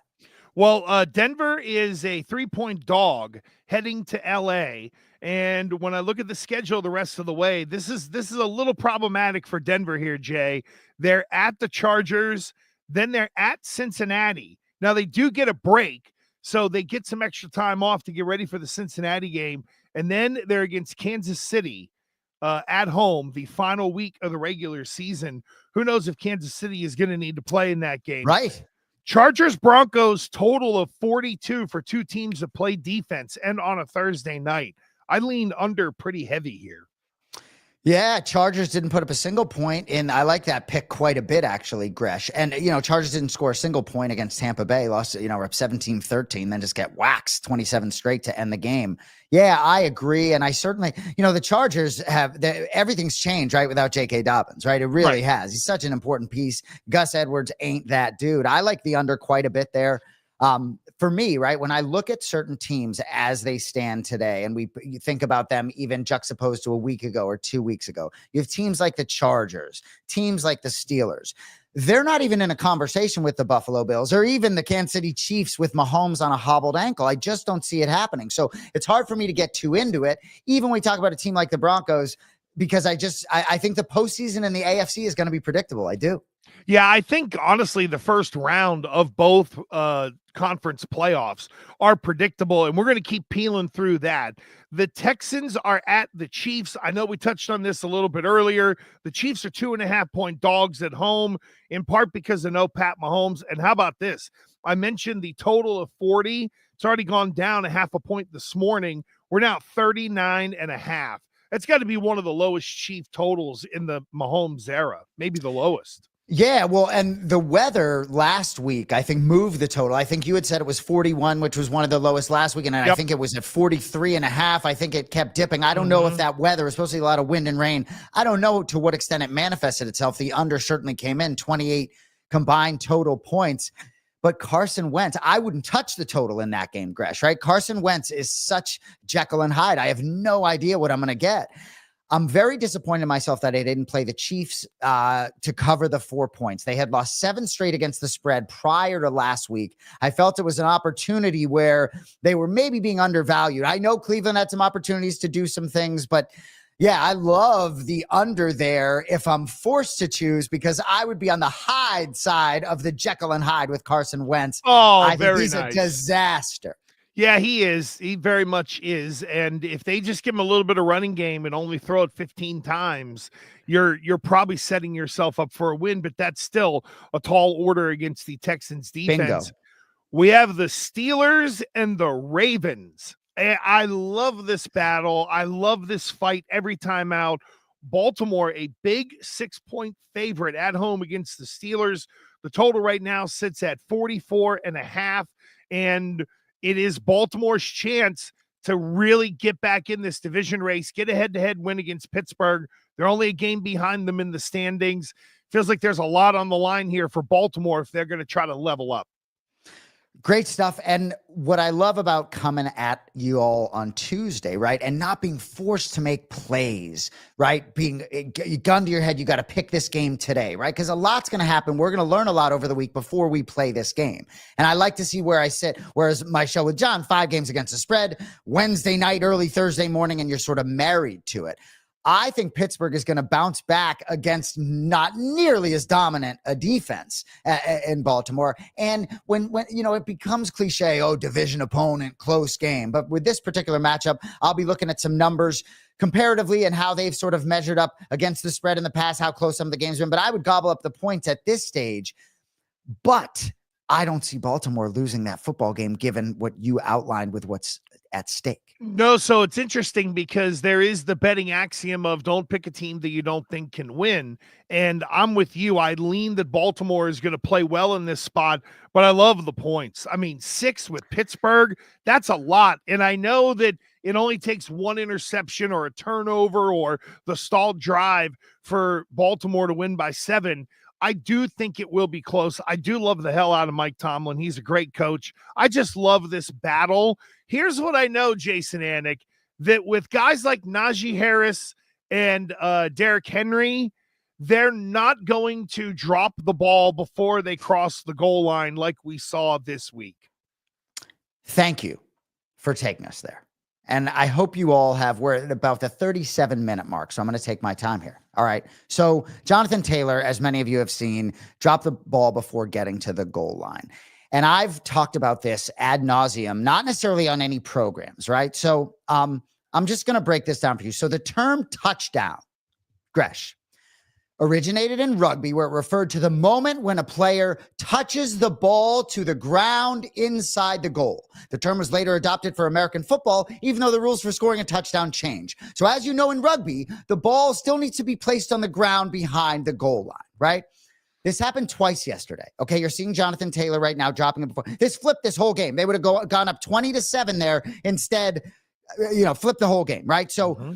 Well, Denver is a 3-point dog heading to LA. And when I look at the schedule the rest of the way, this is a little problematic for Denver here, Jay. They're at the Chargers, then they're at Cincinnati. Now they do get a break, so they get some extra time off to get ready for the Cincinnati game. And then they're against Kansas City at home, the final week of the regular season. Who knows if Kansas City is going to need to play in that game. Right. Chargers Broncos total of 42 for two teams that play defense and on a Thursday night. I lean under pretty heavy here. Yeah, Chargers didn't put up a single point, and I like that pick quite a bit, actually, Gresh. And, Chargers didn't score a single point against Tampa Bay, lost, we're up 17-13, then just get waxed 27 straight to end the game. Yeah, I agree, and I certainly, the Chargers everything's changed, right, without J.K. Dobbins, right? It really has. He's such an important piece. Gus Edwards ain't that dude. I like the under quite a bit there. For me, right, when I look at certain teams as they stand today, and you think about them even juxtaposed to a week ago or 2 weeks ago, you have teams like the Chargers, teams like the Steelers. They're not even in a conversation with the Buffalo Bills or even the Kansas City Chiefs with Mahomes on a hobbled ankle. I just don't see it happening. So it's hard for me to get too into it, even when we talk about a team like the Broncos, because I think the postseason in the AFC is going to be predictable. I do. Yeah, I think, honestly, the first round of both conference playoffs are predictable, and we're going to keep peeling through that. The Texans are at the Chiefs. I know we touched on this a little bit earlier. The Chiefs are 2.5-point dogs at home, in part because of no Pat Mahomes. And how about this? I mentioned the total of 40. It's already gone down 0.5 point this morning. We're now 39.5. That's got to be one of the lowest Chief totals in the Mahomes era, maybe the lowest. Yeah, well, and the weather last week, I think, moved the total. I think you had said it was 41, which was one of the lowest last week, and I think it was at 43.5. I think it kept dipping. I don't know if that weather was supposed to be a lot of wind and rain. I don't know to what extent it manifested itself. The under certainly came in, 28 combined total points. But Carson Wentz, I wouldn't touch the total in that game, Gresh, right? Carson Wentz is such Jekyll and Hyde. I have no idea what I'm going to get. I'm very disappointed in myself that I didn't play the Chiefs to cover the 4 points. They had lost 7 straight against the spread prior to last week. I felt it was an opportunity where they were maybe being undervalued. I know Cleveland had some opportunities to do some things, but Yeah, I love the under there if I'm forced to choose, because I would be on the Hyde side of the Jekyll and Hyde with Carson Wentz. Oh, I think very he's nice. a disaster. Yeah, he is. He very much is. And if they just give him a little bit of running game and only throw it 15 times, you're probably setting yourself up for a win, but that's still a tall order against the Texans defense. Bingo. We have the Steelers and the Ravens. I love this battle. I love this fight every time out. Baltimore, a big 6-point favorite at home against the Steelers. The total right now sits at 44.5, and it is Baltimore's chance to really get back in this division race, get a head-to-head win against Pittsburgh. They're only a game behind them in the standings. Feels like there's a lot on the line here for Baltimore if they're going to try to level up. Great stuff. And what I love about coming at you all on Tuesday, right, and not being forced to make plays, right, being gun to your head, you got to pick this game today, right, because a lot's going to happen. We're going to learn a lot over the week before we play this game. And I like to see where I sit, whereas my show with John, 5 games against the spread, Wednesday night, early Thursday morning, and you're sort of married to it. I think Pittsburgh is going to bounce back against not nearly as dominant a defense in Baltimore. And when it becomes cliche, division opponent, close game. But with this particular matchup, I'll be looking at some numbers comparatively and how they've sort of measured up against the spread in the past, how close some of the games have been. But I would gobble up the points at this stage. But I don't see Baltimore losing that football game, given what you outlined with what's at stake. No, so it's interesting because there is the betting axiom of don't pick a team that you don't think can win. And I'm with you. I lean that Baltimore is going to play well in this spot, but I love the points. I mean, 6 with Pittsburgh, that's a lot. And I know that it only takes one interception or a turnover or the stalled drive for Baltimore to win by 7. I do think it will be close. I do love the hell out of Mike Tomlin. He's a great coach. I just love this battle. Here's what I know, Jason Anik, that with guys like Najee Harris and Derrick Henry, they're not going to drop the ball before they cross the goal line like we saw this week. Thank you for taking us there. And I hope you all we're at about the 37-minute mark, so I'm going to take my time here. All right. So Jonathan Taylor, as many of you have seen, dropped the ball before getting to the goal line. And I've talked about this ad nauseum, not necessarily on any programs, right? So I'm just going to break this down for you. So the term touchdown, Gresh, originated in rugby, where it referred to the moment when a player touches the ball to the ground inside the goal. The term was later adopted for American football, even though the rules for scoring a touchdown change. So as you know, in rugby, the ball still needs to be placed on the ground behind the goal line, right? This happened twice yesterday. Okay, you're seeing Jonathan Taylor right now dropping it before. This flipped this whole game. They would have gone up 20-7 there. Instead, flip the whole game, right? So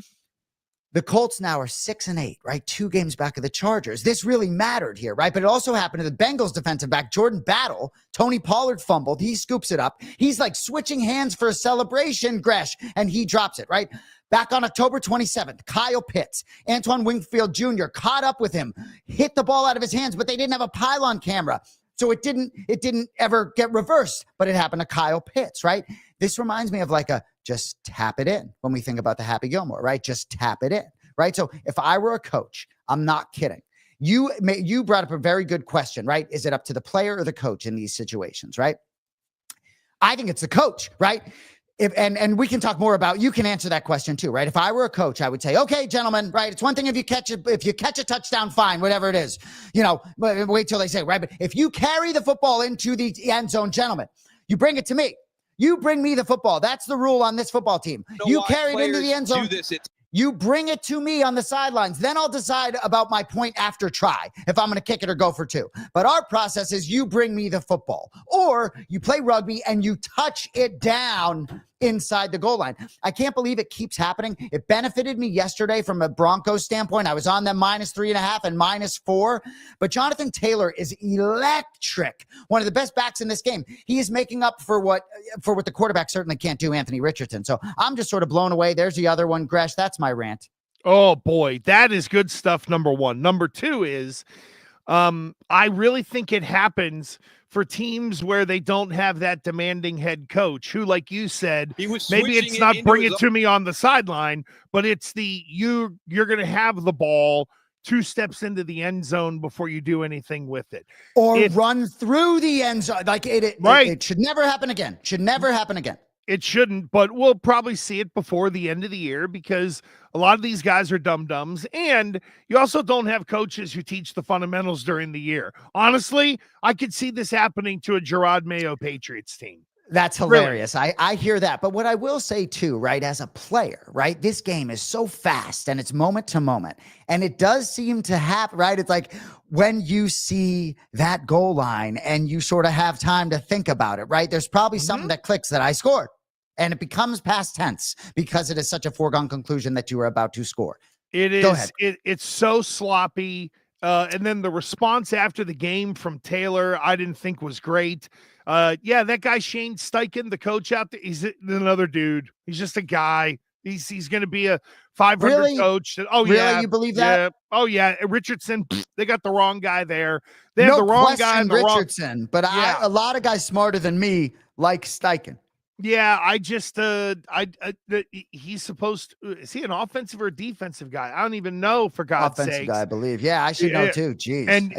the Colts now are 6-8, right? 2 games back of the Chargers. This really mattered here, right? But it also happened to the Bengals defensive back, Jordan Battle. Tony Pollard fumbled. He scoops it up. He's like switching hands for a celebration, Gresh, and he drops it, right? Back on October 27th, Kyle Pitts, Antoine Wingfield Jr. caught up with him, hit the ball out of his hands, but they didn't have a pylon camera. So it didn't ever get reversed, but it happened to Kyle Pitts, right? This reminds me of like just tap it in when we think about the Happy Gilmore, right? Just tap it in, right? So if I were a coach, I'm not kidding. You brought up a very good question, right? Is it up to the player or the coach in these situations, right? I think it's the coach, right? And we can talk more about, you can answer that question too, right? If I were a coach, I would say, okay, gentlemen, right? It's one thing if you catch a touchdown, fine, whatever it is, but wait till they say, right? But if you carry the football into the end zone, gentlemen, you bring it to me. You bring me the football. That's the rule on this football team. You carry it into the end zone. You bring it to me on the sidelines. Then I'll decide about my point after try, if I'm going to kick it or go for 2. But our process is you bring me the football, or you play rugby and you touch it down inside the goal line. I can't believe it keeps happening. It benefited me yesterday from a Broncos standpoint. I was on them -3.5 and -4. But Jonathan Taylor is electric. One of the best backs in this game. He is making up for what the quarterback certainly can't do, Anthony Richardson. So I'm just sort of blown away. There's the other one, Gresh. That's my rant. Oh boy, that is good stuff. Number 1. Number 2 is I really think it happens for teams where they don't have that demanding head coach who, like you said, maybe it's not bring it to me on the sideline, but it's you're going to have the ball 2 steps into the end zone before you do anything with it. Or run through the end zone. Like it should never happen again. Should never happen again. It shouldn't, but we'll probably see it before the end of the year because a lot of these guys are dum-dums, and you also don't have coaches who teach the fundamentals during the year. Honestly, I could see this happening to a Gerard Mayo Patriots team. That's hilarious. Really? I hear that. But what I will say too, right, as a player, right, this game is so fast and it's moment to moment. And it does seem to happen, right? It's like when you see that goal line and you sort of have time to think about it, right? There's probably something that clicks that I scored. And it becomes past tense because it is such a foregone conclusion that you are about to score. It is. Go ahead. It's so sloppy. And then the response after the game from Taylor, I didn't think was great. Yeah, that guy Shane Steichen, the coach out there, he's another dude. He's just a guy. He's going to be a 500 coach. Oh, really? Yeah. You believe that? Yeah. Oh, yeah. Richardson, they got the wrong guy there. They have the wrong guy. Richardson, but a lot of guys smarter than me like Steichen. Yeah, I just he's supposed to, is he an offensive or defensive guy? I don't even know, for God's sake. Offensive guy, I believe. Yeah, I should know too. Jeez. And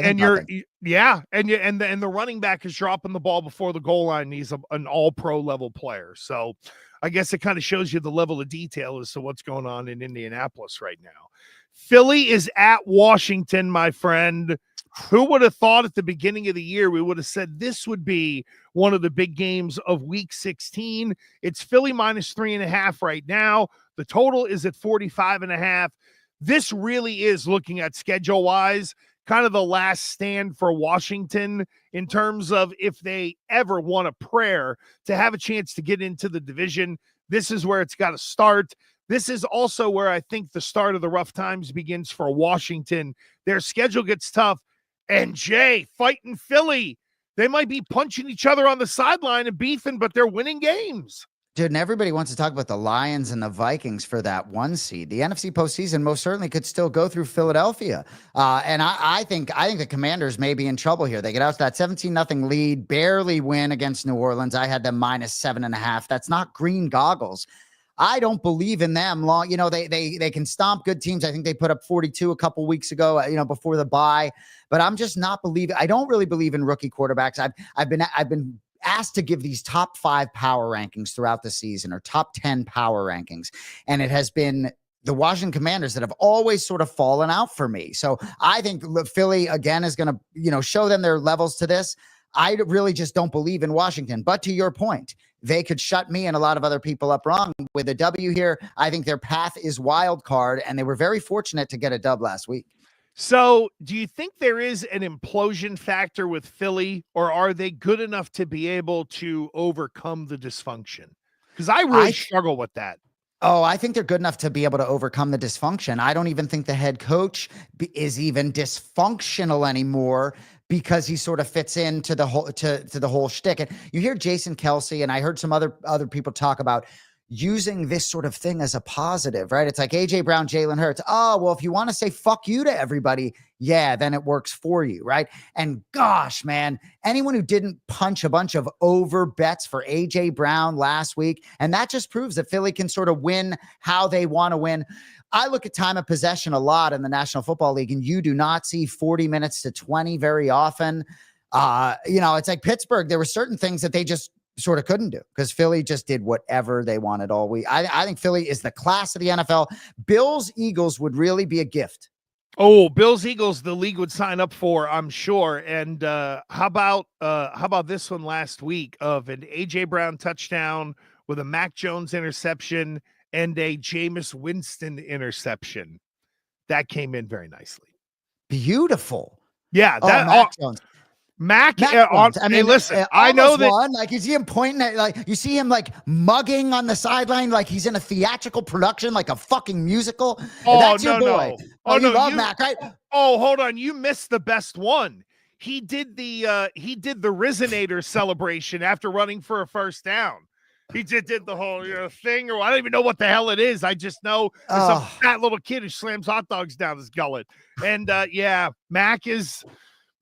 the running back is dropping the ball before the goal line. He's an all-pro level player. So I guess it kind of shows you the level of detail as to what's going on in Indianapolis right now. Philly is at Washington, my friend. Who would have thought at the beginning of the year we would have said this would be one of the big games of Week 16? It's Philly minus 3.5 right now. The total is at 45.5. This really is, looking at schedule-wise, kind of the last stand for Washington in terms of if they ever want a prayer to have a chance to get into the division. This is where it's got to start. This is also where I think the start of the rough times begins for Washington. Their schedule gets tough. And Jay, fighting Philly, they might be punching each other on the sideline and beefing, but they're winning games. Dude, and everybody wants to talk about the Lions and the Vikings for that 1 seed. The NFC postseason most certainly could still go through Philadelphia. And I think the Commanders may be in trouble here. They get out to that 17-0 lead, barely win against New Orleans. I had them minus 7.5. That's not green goggles. I don't believe in them long. They can stomp good teams. I think they put up 42 a couple weeks ago, before the bye, but I'm just not believing. I don't really believe in rookie quarterbacks. I've been asked to give these top 5 power rankings throughout the season, or top 10 power rankings. And it has been the Washington Commanders that have always sort of fallen out for me. So I think Philly again is going to, show them their levels to this. I really just don't believe in Washington, but to your point, they could shut me and a lot of other people up wrong with a W here. I think their path is wild card, and they were very fortunate to get a dub last week. So do you think there is an implosion factor with Philly, or are they good enough to be able to overcome the dysfunction? Because I really struggle with that. Oh, I think they're good enough to be able to overcome the dysfunction. I don't even think the head coach is even dysfunctional anymore, because he sort of fits into the whole to the whole shtick. And you hear Jason Kelsey, and I heard some other people talk about using this sort of thing as a positive, right? It's like AJ Brown, Jalen Hurts. Oh, well, if you want to say fuck you to everybody, yeah, then it works for you, right? And gosh, man, anyone who didn't punch a bunch of over bets for AJ Brown last week, and that just proves that Philly can sort of win how they want to win. I look at time of possession a lot in the National Football League, and you do not see 40 minutes to 20 very often. It's like Pittsburgh. There were certain things that they just sort of couldn't do because Philly just did whatever they wanted all week. I think Philly is the class of the NFL. Bills, Eagles would really be a gift. Oh, Bills, Eagles, the league would sign up for, I'm sure. And how about this one last week of an AJ Brown touchdown with a Mac Jones interception and a Jameis Winston interception? That came in very nicely. Beautiful. Yeah, that Mac Jones. Listen, I know that. Like, you see him pointing at, like, you see him like mugging on the sideline, like he's in a theatrical production, like a fucking musical. Oh, that's your boy. Oh, you love Mac, right? Oh, hold on, you missed the best one. He did the Rizonator celebration after running for a first down. He did the whole thing, or I don't even know what the hell it is. I just know there's some fat little kid who slams hot dogs down his gullet. And Mac is.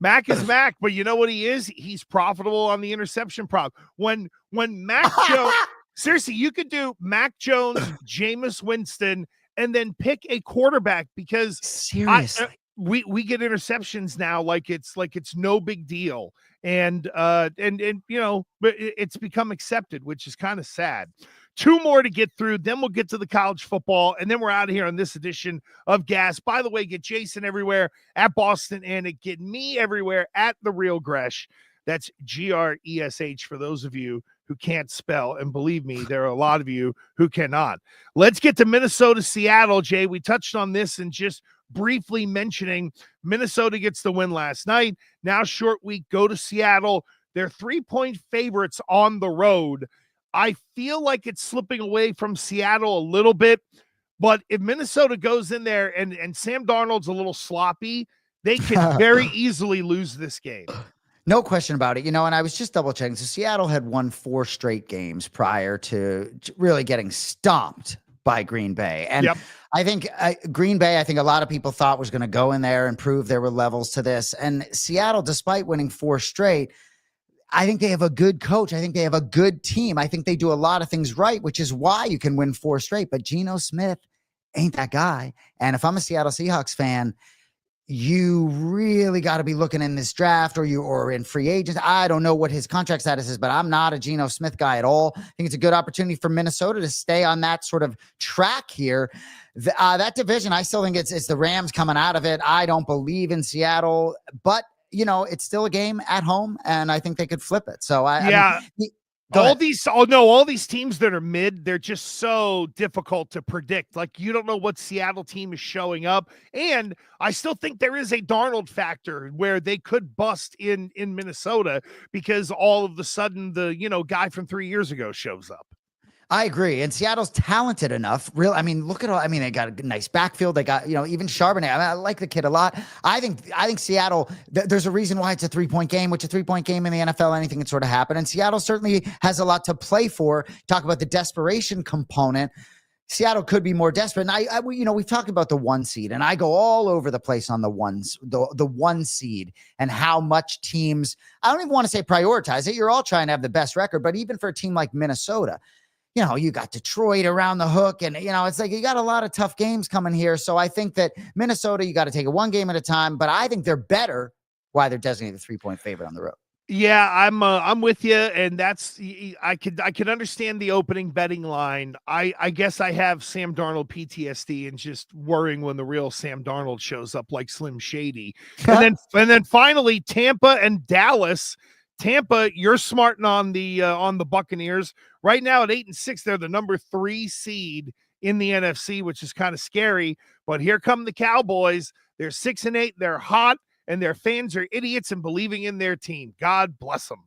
Mac is Mac, but you know what he is? He's profitable on the interception prop. When Mac Jones, seriously, you could do Mac Jones, Jameis Winston, and then pick a quarterback because Seriously. we get interceptions now like it's no big deal. And you know, but it's become accepted, which is kind of sad. Two more to get through, then we'll get to the college football, and then we're out of here on this edition of Gas. By the way, get Jason everywhere at Boston Anik. Get me everywhere at The Real Gresh. That's Gresh for those of you who can't spell. And believe me, there are a lot of you who cannot. Let's get to Minnesota, Seattle, Jay. We touched on this and just briefly mentioning Minnesota gets the win last night. Now short week, go to Seattle. They're 3-point favorites on the road. I feel like it's slipping away from Seattle a little bit, but if Minnesota goes in there and Sam Darnold's a little sloppy, they can very easily lose this game. No question about it. You know, and I was just double checking. So Seattle had won 4 straight games prior to really getting stomped by Green Bay. And I think Green Bay, I think a lot of people thought was going to go in there and prove there were levels to this. And Seattle, despite winning 4 straight, I think they have a good coach. I think they have a good team. I think they do a lot of things right, which is why you can win 4 straight. But Geno Smith ain't that guy. And if I'm a Seattle Seahawks fan, you really got to be looking in this draft or in free agents. I don't know what his contract status is, but I'm not a Geno Smith guy at all. I think it's a good opportunity for Minnesota to stay on that sort of track here. That division, I still think it's the Rams coming out of it. I don't believe in Seattle, but you know, it's still a game at home, and I think they could flip it. So I mean, all these teams that are mid, they're just so difficult to predict. Like you don't know what Seattle team is showing up. And I still think there is a Darnold factor where they could bust in Minnesota because all of a sudden the, you know, guy from 3 years ago shows up. I agree. And Seattle's talented enough. I mean, look at all, I mean, they got a nice backfield. They got, you know, even Charbonnet. I mean, I like the kid a lot. I think Seattle, there's a reason why it's a 3-point game, which a 3-point game in the NFL, anything can sort of happen. And Seattle certainly has a lot to play for. Talk about the desperation component. Seattle could be more desperate. And you know, we've talked about the 1 seed, and I go all over the place on the 1 seed and how much teams, I don't even want to say prioritize it. You're all trying to have the best record, but even for a team like Minnesota, you know, you got Detroit around the hook, and, you know, it's like you got a lot of tough games coming here. So I think that Minnesota, you got to take it 1 game at a time, but I think they're better why they're designated the 3-point favorite on the road. Yeah, I'm with you, and that's I could understand the opening betting line. I guess I have Sam Darnold PTSD and just worrying when the real Sam Darnold shows up like Slim Shady. And then finally Tampa and Dallas. Tampa, you're smarting on the Buccaneers. Right now at 8-6, they're the number 3 seed in the NFC, which is kind of scary. But here come the Cowboys. They're 6-8. They're hot, and their fans are idiots and believing in their team. God bless them.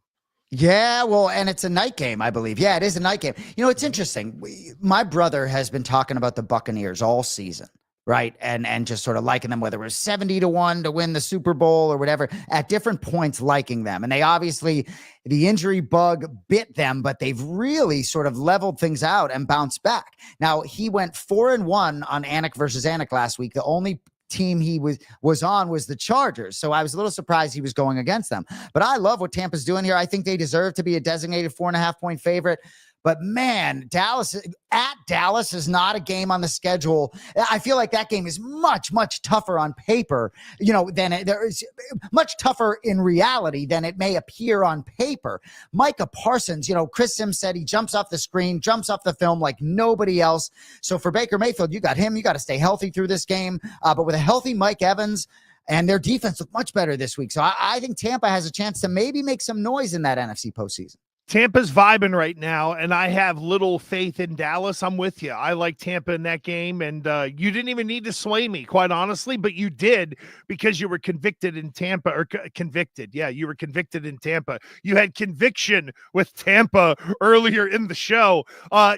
Yeah, well, and it's a night game, I believe. Yeah, it is a night game. You know, it's interesting. My brother has been talking about the Buccaneers all season, right? And just sort of liking them, whether it was 70-1 to win the Super Bowl or whatever, at different points liking them. And they obviously, the injury bug bit them, but they've really sort of leveled things out and bounced back. Now, he went 4-1 on Anik versus Anik last week. The only team he was on was the Chargers. So I was a little surprised he was going against them. But I love what Tampa's doing here. I think they deserve to be a designated 4.5-point favorite. But man, Dallas is not a game on the schedule. I feel like that game is much, much tougher on paper, you know, there is much tougher in reality than it may appear on paper. Micah Parsons, you know, Chris Sims said he jumps off the screen, jumps off the film like nobody else. So for Baker Mayfield, you got him. You got to stay healthy through this game. But with a healthy Mike Evans, and their defense looked much better this week. So I think Tampa has a chance to maybe make some noise in that NFC postseason. Tampa's vibing right now, and I have little faith in Dallas. I'm with you. I like Tampa in that game, and you didn't even need to sway me, quite honestly, but you did because you were convicted in Tampa, or convicted. Yeah, you were convicted in Tampa. You had conviction with Tampa earlier in the show.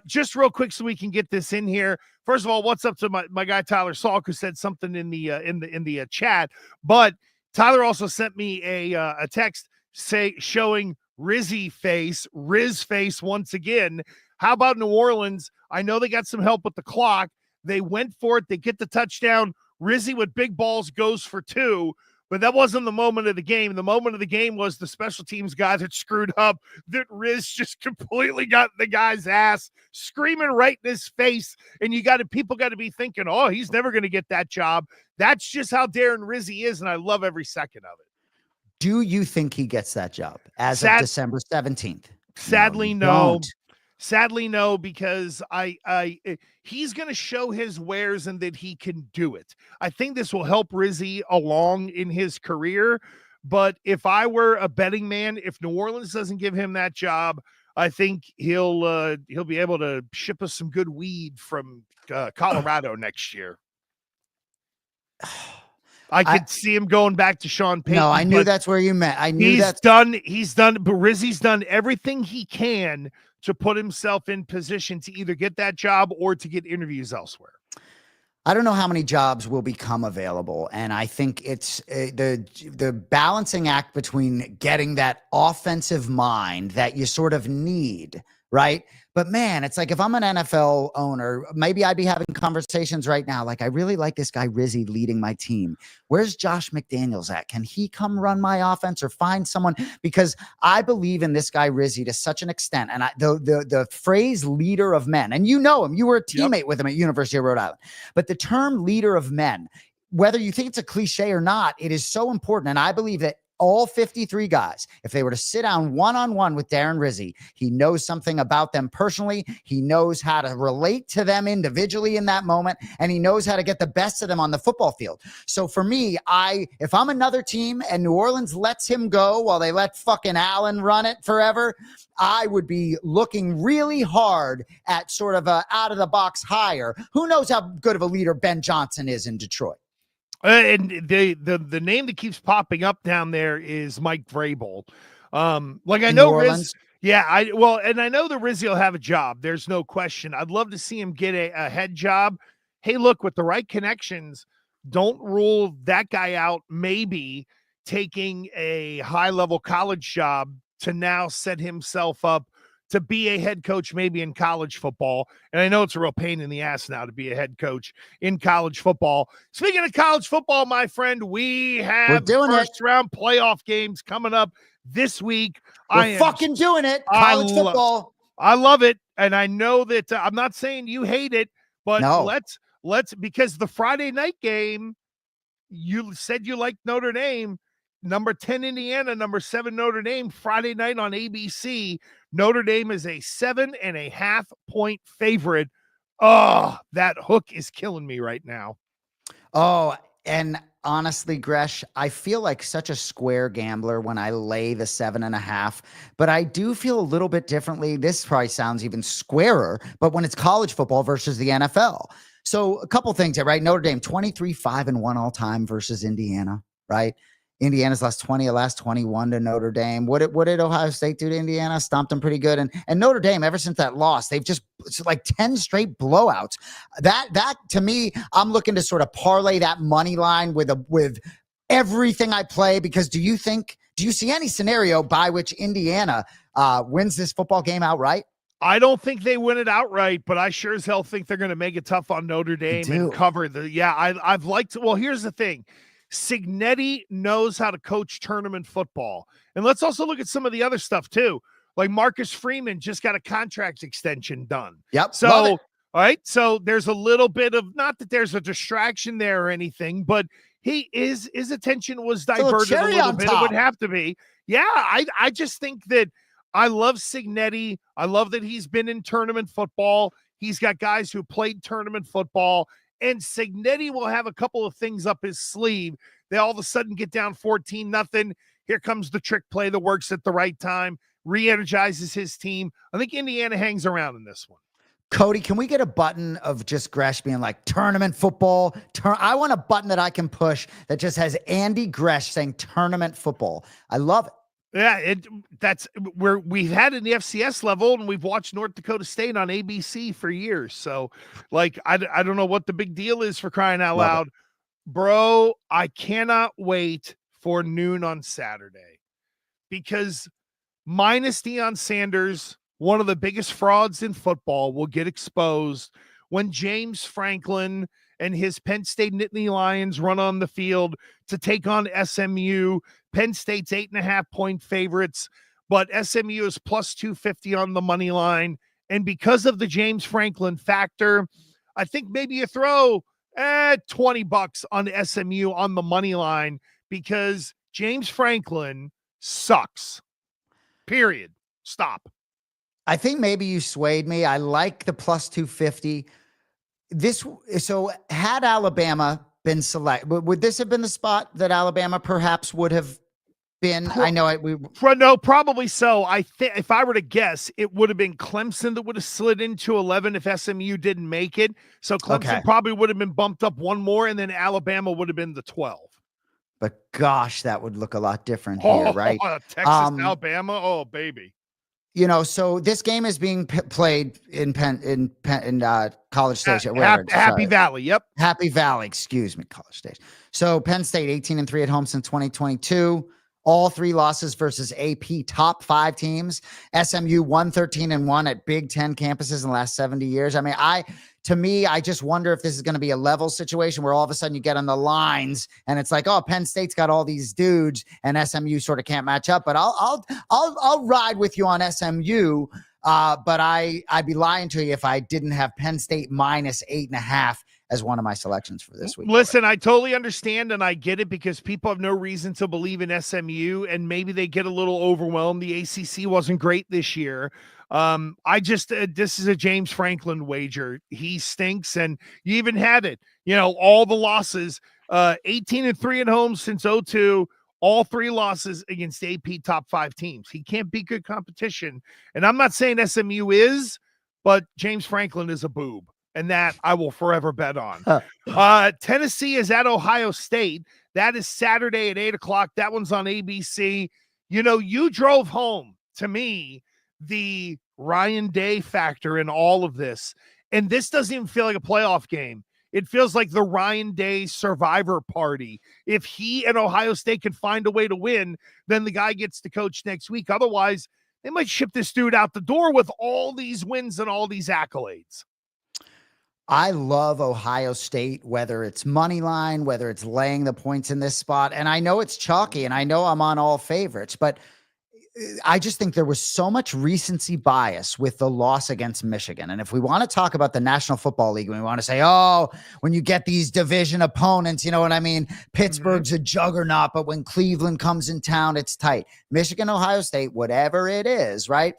Just real quick so we can get this in here. First of all, what's up to my guy Tyler Salk, who said something in the chat, but Tyler also sent me a text showing Riz face once again. How about New Orleans? I know they got some help with the clock. They went for it. They get the touchdown. Rizzy with big balls goes for 2. But that wasn't the moment of the game. The moment of the game was the special teams guy that screwed up, that Riz just completely got the guy's ass, screaming right in his face. And people got to be thinking, oh, he's never going to get that job. That's just how Darren Rizzi is, and I love every second of it. Do you think he gets that job as of December 17th? Sadly, no. Sadly, no, because he's going to show his wares and that he can do it. I think this will help Rizzi along in his career. But if I were a betting man, if New Orleans doesn't give him that job, I think he'll be able to ship us some good weed from Colorado next year. I could see him going back to Sean Payton. No, I knew that's where you meant. I knew he's done, but Rizzi's done everything he can to put himself in position to either get that job or to get interviews elsewhere. I don't know how many jobs will become available. And I think it's the balancing act between getting that offensive mind that you sort of need, right? But man, it's like if I'm an NFL owner, maybe I'd be having conversations right now. Like, I really like this guy Rizzi leading my team. Where's Josh McDaniels at? Can he come run my offense or find someone? Because I believe in this guy Rizzi to such an extent. And the phrase leader of men, and you know him, you were a teammate with him at University of Rhode Island. But the term leader of men, whether you think it's a cliche or not, it is so important. And I believe that all 53 guys, if they were to sit down one-on-one with Darren Rizzi, he knows something about them personally. He knows how to relate to them individually in that moment, and he knows how to get the best of them on the football field. So for me, if I'm another team and New Orleans lets him go while they let fucking Allen run it forever, I would be looking really hard at sort of a out-of-the-box hire. Who knows how good of a leader Ben Johnson is in Detroit? And the name that keeps popping up down there is Mike Vrabel. Like I know Riz, and I know the Rizzi will have a job. There's no question. I'd love to see him get a head job. Hey, look, with the right connections, don't rule that guy out. Maybe taking a high-level college job to now set himself up to be a head coach maybe in college football. And I know it's a real pain in the ass now to be a head coach in college football. Speaking of college football, my friend, we have first-round playoff games coming up this week. We're fucking doing it. College football. I love it. And I know that I'm not saying you hate it, but let's because the Friday night game, you said you liked Notre Dame. Number 10 Indiana, number 7 Notre Dame, Friday night on ABC. Notre Dame is a 7.5 point favorite. Oh, that hook is killing me right now. Oh, and honestly, Gresh, I feel like such a square gambler when I lay the 7.5, but I do feel a little bit differently. This probably sounds even squarer, but when it's college football versus the NFL. So a couple things here, right? Notre Dame 23-5-1 all time versus Indiana, right? Indiana's last 20, last 21 to Notre Dame. What did Ohio State do to Indiana? Stomped them pretty good. And Notre Dame, ever since that loss, they've just like 10 straight blowouts. That to me, I'm looking to sort of parlay that money line with everything I play, because do you see any scenario by which Indiana wins this football game outright? I don't think they win it outright, but I sure as hell think they're going to make it tough on Notre Dame and cover I've liked, well, here's the thing. Cignetti knows how to coach tournament football. And let's also look at some of the other stuff too. Like Marcus Freeman just got a contract extension done. Yep. So, all right. So there's a little bit of, not that there's a distraction there or anything, but his attention was diverted a little bit. It would have to be. Yeah. I just think that I love Cignetti. I love that he's been in tournament football. He's got guys who played tournament football. And Cignetti will have a couple of things up his sleeve. They all of a sudden get down 14-0. Here comes the trick play that works at the right time, re-energizes his team. I think Indiana hangs around in this one. Cody, can we get a button of just Gresh being like tournament football? I want a button that I can push that just has Andy Gresh saying tournament football. I love it. Yeah, that's where we've had in the FCS level, and we've watched North Dakota State on ABC for years. So, like, I don't know what the big deal is, for crying out loud. Bro, I cannot wait for noon on Saturday, because minus Deion Sanders, one of the biggest frauds in football, will get exposed when James Franklin and his Penn State Nittany Lions run on the field to take on SMU. Penn State's 8.5-point favorites, but SMU is plus 250 on the money line. And because of the James Franklin factor, I think maybe you throw $20 on SMU on the money line because James Franklin sucks. Period. Stop. I think maybe you swayed me. I like the plus 250. So had Alabama been selected, would this have been the spot that Alabama perhaps would have been? No, probably so. I think if I were to guess, it would have been Clemson that would have slid into 11 if SMU didn't make it. So Clemson probably would have been bumped up one more, and then Alabama would have been the 12. But gosh, that would look a lot different here, right? Texas, Alabama, oh baby. So this game is being played in College Station. Happy Valley. Yep. Happy Valley. Excuse me. College Station. So Penn State 18-3 at home since 2022. All 3 losses versus AP top 5 teams. SMU 113-1 at Big Ten campuses in the last 70 years. I mean, to me, I just wonder if this is going to be a level situation where all of a sudden you get on the lines and it's like, oh, Penn State's got all these dudes and SMU sort of can't match up. But I'll ride with you on SMU. But I'd be lying to you if I didn't have Penn State minus 8.5 as one of my selections for this week. Listen, I totally understand and I get it because people have no reason to believe in SMU and maybe they get a little overwhelmed. The ACC wasn't great this year. This is a James Franklin wager. He stinks, and you even had it. All the losses, 18-3 at home since 2002. All 3 losses against AP top 5 teams. He can't beat good competition. And I'm not saying SMU is, but James Franklin is a boob. And that I will forever bet on. Tennessee is at Ohio State. That is Saturday at 8:00. That one's on ABC. You drove home to me the Ryan Day factor in all of this. And this doesn't even feel like a playoff game. It feels like the Ryan Day survivor party. If he and Ohio State can find a way to win, then the guy gets to coach next week. Otherwise, they might ship this dude out the door with all these wins and all these accolades. I love Ohio State, whether it's money line, whether it's laying the points in this spot. And I know it's chalky and I know I'm on all favorites, but I just think there was so much recency bias with the loss against Michigan. And if we want to talk about the National Football League, we want to say, oh, when you get these division opponents, you know what I mean? Pittsburgh's a juggernaut, but when Cleveland comes in town, it's tight. Michigan, Ohio State, whatever it is, right?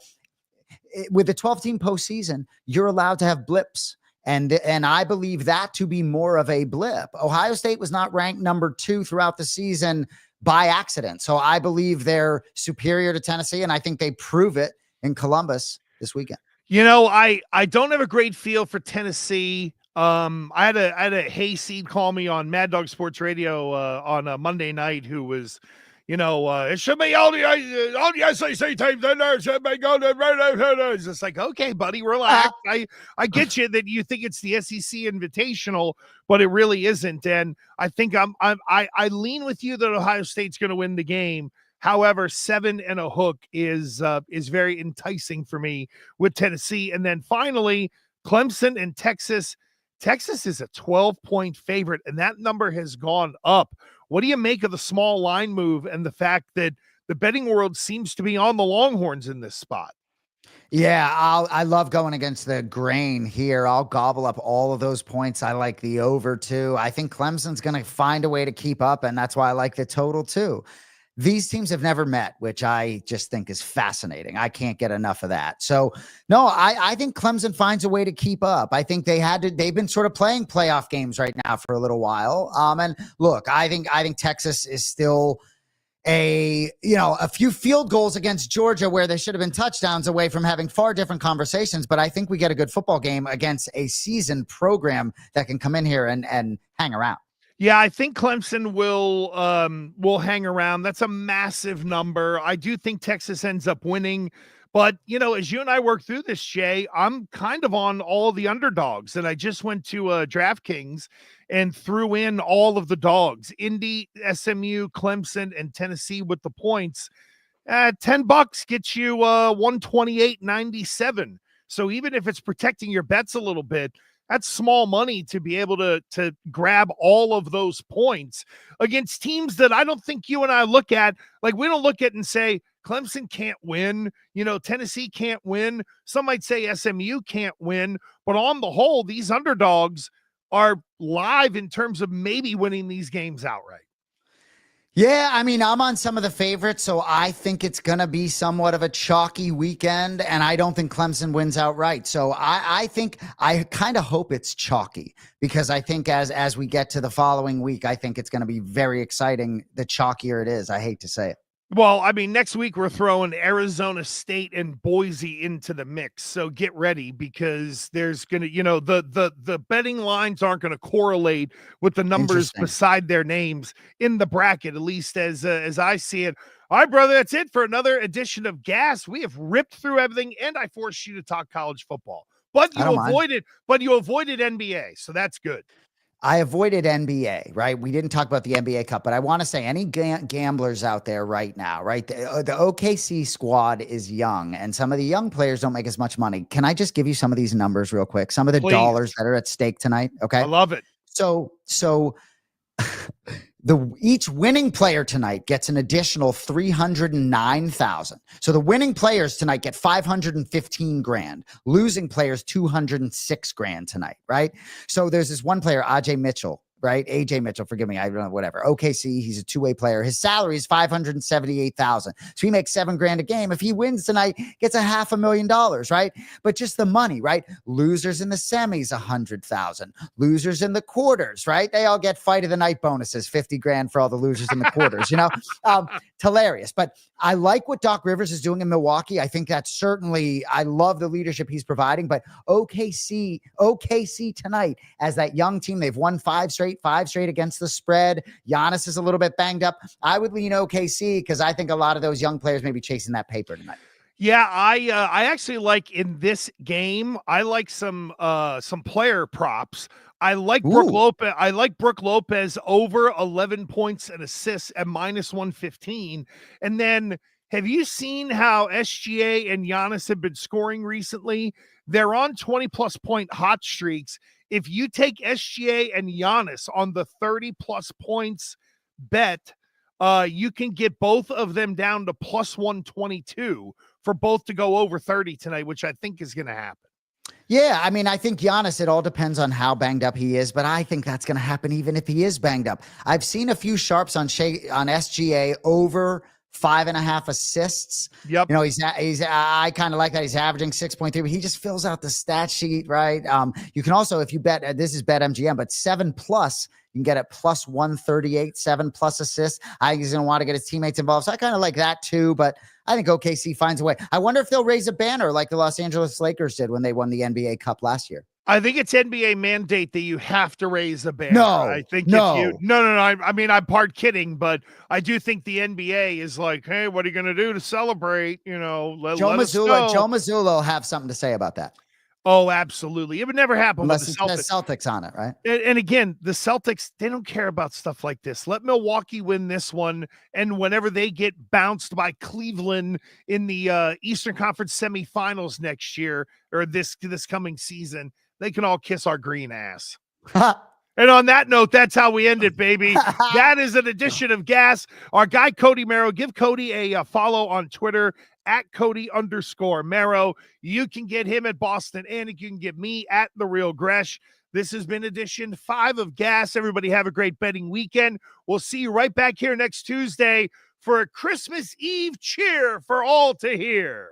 With the 12-team postseason, you're allowed to have blips. And I believe that to be more of a blip. Ohio State was not ranked number 2 throughout the season by accident. So I believe they're superior to Tennessee, and I think they prove it in Columbus this weekend. I don't have a great feel for Tennessee. I had a hayseed call me on Mad Dog Sports Radio on a Monday night who was, it should be all the SEC teams in there. Should be going to. It's just like, okay, buddy, relax. I get you that you think it's the SEC Invitational, but it really isn't. And I think I lean with you that Ohio State's going to win the game. However, 7 and a hook is very enticing for me with Tennessee. And then finally, Clemson and Texas. Texas is a 12-point favorite, and that number has gone up. What do you make of the small line move and the fact that the betting world seems to be on the Longhorns in this spot? Yeah, I love going against the grain here. I'll gobble up all of those points. I like the over too. I think Clemson's going to find a way to keep up, and that's why I like the total too. These teams have never met, which I just think is fascinating. I can't get enough of that. So no, I think Clemson finds a way to keep up. I think they've been sort of playing playoff games right now for a little while. And look, I think Texas is still a few field goals against Georgia where they should have been touchdowns away from having far different conversations. But I think we get a good football game against a seasoned program that can come in here and hang around. Yeah, I think Clemson will hang around. That's a massive number. I do think Texas ends up winning. But, as you and I work through this, Jay, I'm kind of on all the underdogs. And I just went to DraftKings and threw in all of the dogs. Indy, SMU, Clemson, and Tennessee with the points. $10 gets you 128.97. So even if it's protecting your bets a little bit, That's small money to be able to grab all of those points against teams that I don't think you and I look at. Like, we don't look at and say Clemson can't win, Tennessee can't win. Some might say SMU can't win, but on the whole, these underdogs are live in terms of maybe winning these games outright. Yeah, I mean, I'm on some of the favorites, so I think it's going to be somewhat of a chalky weekend, and I don't think Clemson wins outright. So I think I kind of hope it's chalky, because I think as we get to the following week, I think it's going to be very exciting the chalkier it is. I hate to say it. Well, I mean, next week we're throwing Arizona State and Boise into the mix. So get ready, because there's going to, the betting lines aren't going to correlate with the numbers beside their names in the bracket, at least as I see it. All right, brother, that's it for another edition of Gas. We have ripped through everything, and I forced you to talk college football, but you avoided NBA. So that's good. I avoided NBA, right? We didn't talk about the NBA Cup, but I want to say any gamblers out there right now, right? The OKC squad is young, and some of the young players don't make as much money. Can I just give you some of these numbers real quick? Some of the dollars that are at stake tonight, okay? I love it. So each winning player tonight gets an additional 309,000. So the winning players tonight get 515 grand. Losing players 206 grand tonight, right? So there's this one player, AJ Mitchell, right? AJ Mitchell, forgive me, I don't know, whatever. OKC, he's a two-way player. His salary is 578,000. So he makes $7 grand a game. If he wins tonight, gets $500,000, right? But just the money, right? Losers in the semis, 100,000. Losers in the quarters, right? They all get fight of the night bonuses, 50 grand for all the losers in the quarters, It's hilarious. But I like what Doc Rivers is doing in Milwaukee. I think that's certainly, I love the leadership he's providing, but OKC tonight as that young team, they've won five straight against the spread. Giannis is a little bit banged up. I would lean OKC because I think a lot of those young players may be chasing that paper tonight. Yeah, I actually like in this game, I like some player props. I like Brook Lopez. I like Brook Lopez over 11 points and assists at -115. And then, have you seen how SGA and Giannis have been scoring recently? They're on 20+ point hot streaks. If you take SGA and Giannis on the 30+ points bet, you can get both of them down to +122 for both to go over 30 tonight, which I think is going to happen. Yeah, I mean, I think Giannis, it all depends on how banged up he is, but I think that's going to happen even if he is banged up. I've seen a few sharps on SGA over 5.5 assists. Yep. I kind of like that. He's averaging 6.3, but he just fills out the stat sheet, right? You can also, if you bet, this is BetMGM, but 7+, you can get it +138, 7+ assists. I think he's going to want to get his teammates involved. So I kind of like that too, but I think OKC finds a way. I wonder if they'll raise a banner like the Los Angeles Lakers did when they won the NBA Cup last year. I think it's NBA mandate that you have to raise a banner. No, I think no. I mean, I'm part kidding, but I do think the NBA is like, hey, what are you going to do to celebrate? Joe Mazzulla will have something to say about that. Oh, absolutely. It would never happen. Unless it says Celtics on it, right? And again, the Celtics, they don't care about stuff like this. Let Milwaukee win this one. And whenever they get bounced by Cleveland in the Eastern Conference semifinals next year, or this coming season, they can all kiss our green ass. And on that note, that's how we end it, baby. That is an edition of Gas. Our guy, Cody Merrow. Give Cody a follow on Twitter at Cody_Merrow. You can get him at Boston Anik. You can get me at The Real Gresh. This has been edition 5 of Gas. Everybody have a great betting weekend. We'll see you right back here next Tuesday for a Christmas Eve cheer for all to hear.